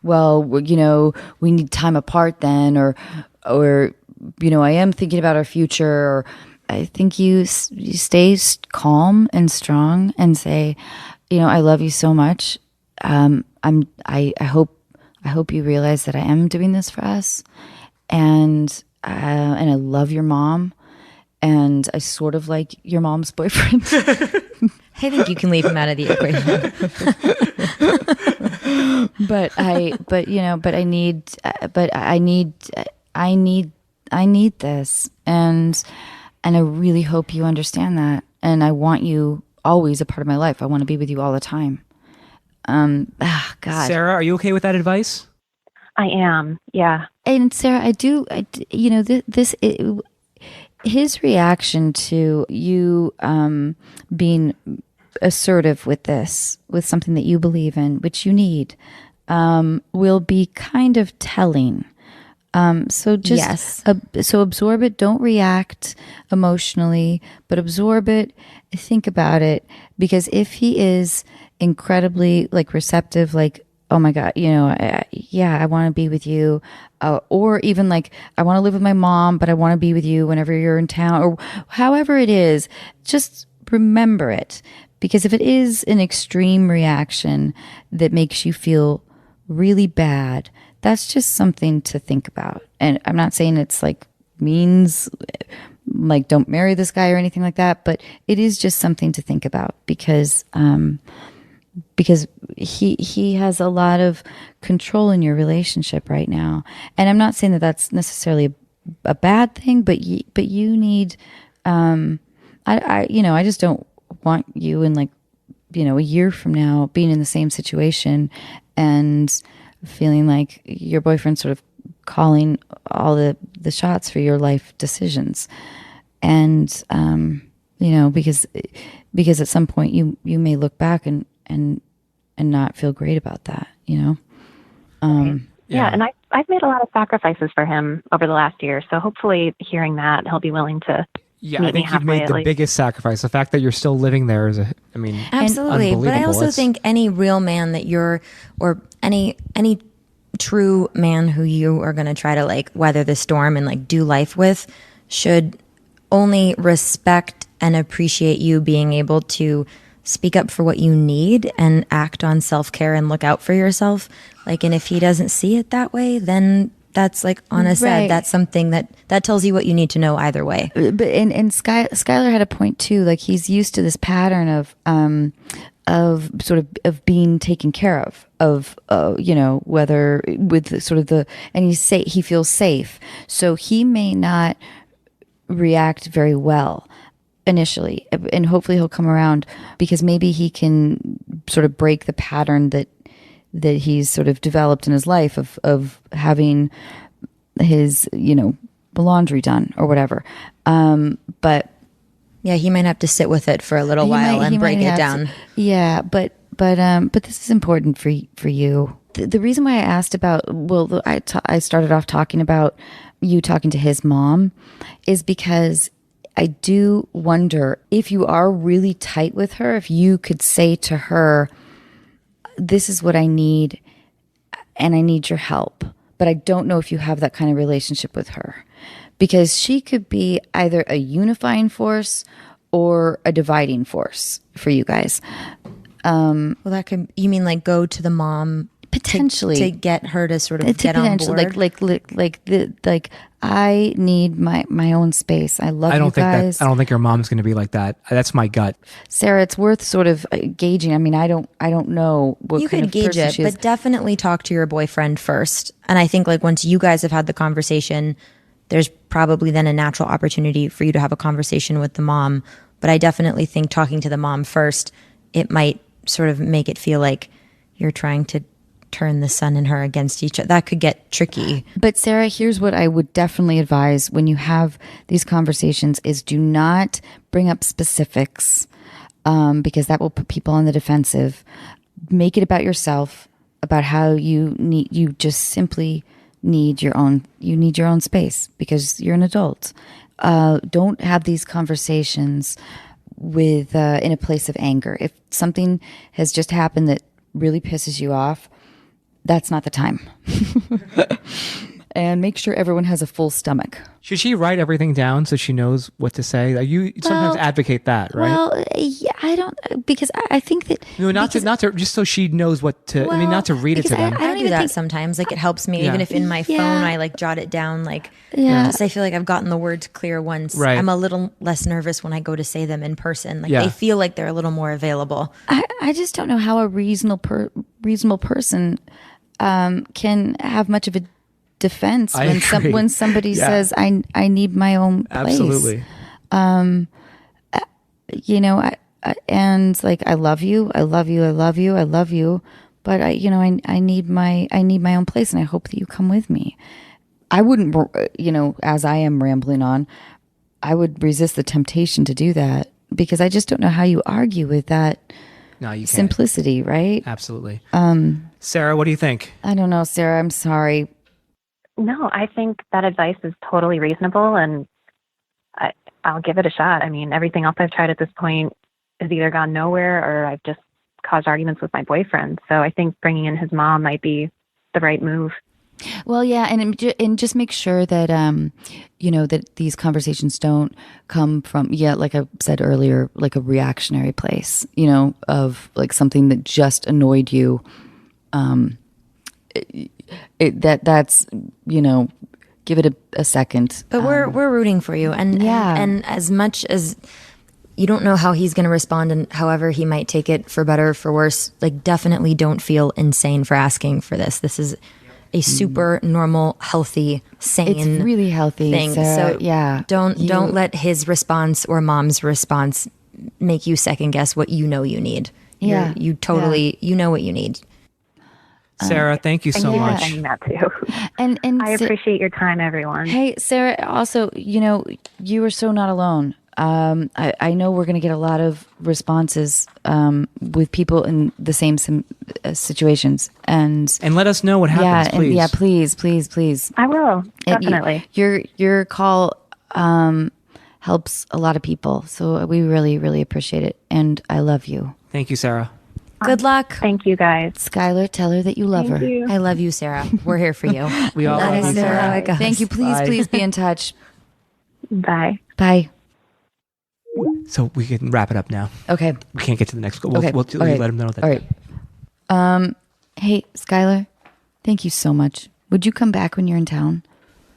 well, we need time apart then, or I am thinking about our future, or I think you stay calm and strong and say, I love you so much. I hope you realize that I am doing this for us, and I love your mom, and I sort of like your mom's boyfriend. I think you can leave him out of the equation. I need this, and I really hope you understand that. And I want you always a part of my life. I want to be with you all the time. God. Sarah, are you okay with that advice? I am. Yeah. And Sarah, his reaction to you being assertive with this, with something that you believe in, which you need, will be kind of telling. So just so absorb it. Don't react emotionally, but absorb it. Think about it, because if he is incredibly like receptive, like, oh my God, I want to be with you, or even like, I want to live with my mom, but I want to be with you whenever you're in town, or however it is, just remember it, because if it is an extreme reaction that makes you feel really bad, that's just something to think about. And I'm not saying it's like means like don't marry this guy or anything like that, but it is just something to think about, because he has a lot of control in your relationship right now. And I'm not saying that that's necessarily a bad thing, but you need I just don't want you in like a year from now being in the same situation and feeling like your boyfriend's sort of calling all the shots for your life decisions. And because at some point you may look back and not feel great about that, Yeah, and I've made a lot of sacrifices for him over the last year, so hopefully hearing that he'll be willing to meet I think you've made the biggest sacrifice. The fact that you're still living there is absolutely. But I also think any real man that you're, or any true man who you are going to try to like weather the storm and like do life with, should only respect and appreciate you being able to speak up for what you need and act on self-care and look out for yourself. Like, and if he doesn't see it that way, then that's like Anna said, that's something that tells you what you need to know either way. But Skyler had a point too. Like, he's used to this pattern of sort of being taken care of whether with sort of and he feels safe, so he may not react very well initially, and hopefully he'll come around, because maybe he can sort of break the pattern that that he's sort of developed in his life of having his, laundry done or whatever. But yeah, he might have to sit with it for a little while and break it down. But this is important for you. The reason why I asked about, I started off talking about you talking to his mom is because I do wonder if you are really tight with her, if you could say to her, this is what I need and I need your help. But I don't know if you have that kind of relationship with her, because she could be either a unifying force or a dividing force for you guys. Well, that could, you mean like go to the mom potentially to get her to sort of get on board? Like I need my own space. I love you guys. I don't think your mom's going to be like that. That's my gut. Sarah, it's worth sort of gauging. I mean, I don't know what you kind could of gauge person it, she is. but definitely talk to your boyfriend first. And I think like once you guys have had the conversation, there's probably then a natural opportunity for you to have a conversation with the mom. But I definitely think talking to the mom first, it might sort of make it feel like you're trying to turn the son and her against each other. That could get tricky. But Sarah, here's what I would definitely advise when you have these conversations is do not bring up specifics, because that will put people on the defensive. Make it about yourself, about how you just simply need your own space because you're an adult. Don't have these conversations with in a place of anger. If something has just happened that really pisses you off, that's not the time. And make sure everyone has a full stomach. Should she write everything down so she knows what to say? Like you sometimes advocate that, right? Well, yeah, I don't, because I think that not to just so she knows what to. I mean, not to read it to them. I do that sometimes. Like it helps me, even if in my phone I like jot it down. Like, just I feel like I've gotten the words clear once. Right. I'm a little less nervous when I go to say them in person. Like they feel like they're a little more available. I just don't know how a reasonable person can have much of a defense when somebody says I need my own place. Absolutely. And like I love you, but I need my own place, and I hope that you come with me. I wouldn't, as I am rambling on, I would resist the temptation to do that because I just don't know how you argue with that. No, you can't. Simplicity, right? Absolutely. Sarah, what do you think? I don't know, Sarah. I'm sorry. No, I think that advice is totally reasonable, and I'll give it a shot. I mean, everything else I've tried at this point has either gone nowhere or I've just caused arguments with my boyfriend. So I think bringing in his mom might be the right move. Well, yeah, and just make sure that that these conversations don't come from like I said earlier, like a reactionary place, of like something that just annoyed you. That's give it a second. But we're rooting for you, and as much as you don't know how he's going to respond, and however he might take it for better or for worse, like definitely don't feel insane for asking for this. This is a super normal, healthy, sane. It's really healthy thing. Sarah. So don't let his response or mom's response make you second guess what you know you need. Yeah, you totally you know what you need. Sarah, thank you so much. Saying that too. And I appreciate your time, everyone. Hey, Sarah. Also, you are so not alone. I know we're going to get a lot of responses with people in the same situations, and let us know what happens, please. Please. I will definitely. Your call helps a lot of people, so we really, really appreciate it, and I love you. Thank you, Sarah. Good luck. Thank you, guys. Skyler, tell her that you love her. You. I love you, Sarah. We're here for you. We all love you, Sarah. Thank you. Please be in touch. Bye. Bye. So we can wrap it up now. Okay. We can't get to the next. We'll Okay. let them know that. All right. Hey, Skyler, thank you so much. Would you come back when you're in town?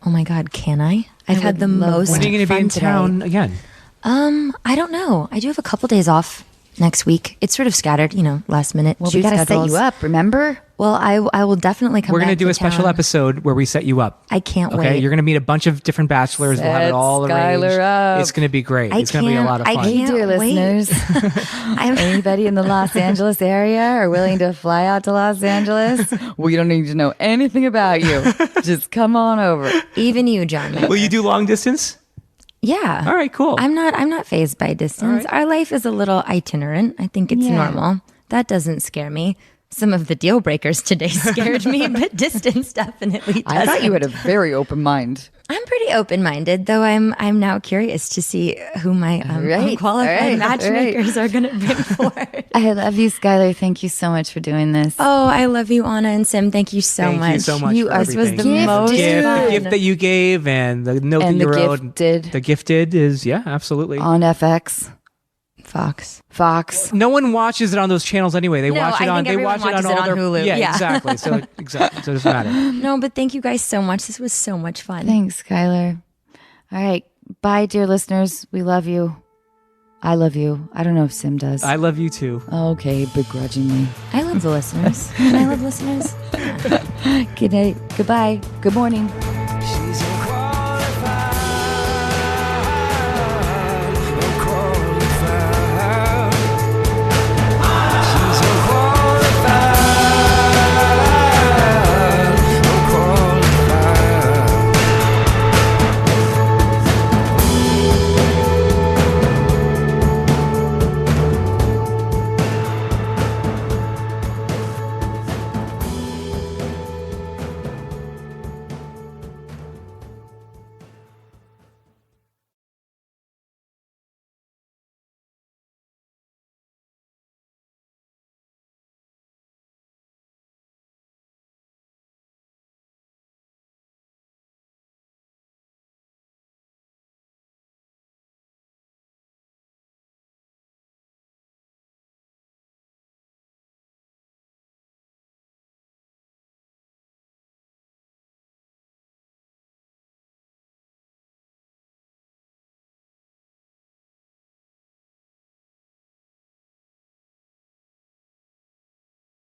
Oh my God, can I? I've had the would love most that. When are you going to be in fun town today. again? I don't know. I do have a couple days off next week. It's sort of scattered, last minute. Well, we got to set you up, remember? Well, I will definitely come back. We're going to do a special town. episode where we set you up. I can't Okay, wait. you're going to meet a bunch of different bachelors. We'll have it all arranged. Skyler up. It's going to be great. It's going to be a lot of fun. Hey, dear wait. listeners, anybody in the Los Angeles area are willing to fly out to Los Angeles? We don't need to know anything about you. Just come on over. Even you, John. Will you do long distance? Yeah. All right, cool. I'm not fazed by distance. All right. Our life is a little itinerant. I think it's normal. That doesn't scare me. Some of the deal breakers today scared me, but distance definitely doesn't. I thought you had a very open mind. I'm pretty open-minded, though I'm now curious to see who my unqualified matchmakers are going to bring forward. I love you, Skyler. Thank you so much for doing this. Oh, I love you, Anna and Sim. Thank you so much. Thank you so much. You for are everything. supposed to be most the fun. gift that you gave and the note And that you the wrote. gifted. The gifted is absolutely. On FX. Fox. No one watches it on those channels anyway. They No, watch it I on. think They everyone watch it on watches all it on their Hulu. Yeah, Yeah. exactly. So it doesn't matter. No, but thank you guys so much. This was so much fun. Thanks, Skyler. All right. Bye, dear listeners. We love you. I love you. I don't know if Sim does. I love you too. Okay, begrudgingly. I love the listeners. I love listeners. Good night. Goodbye. Good morning.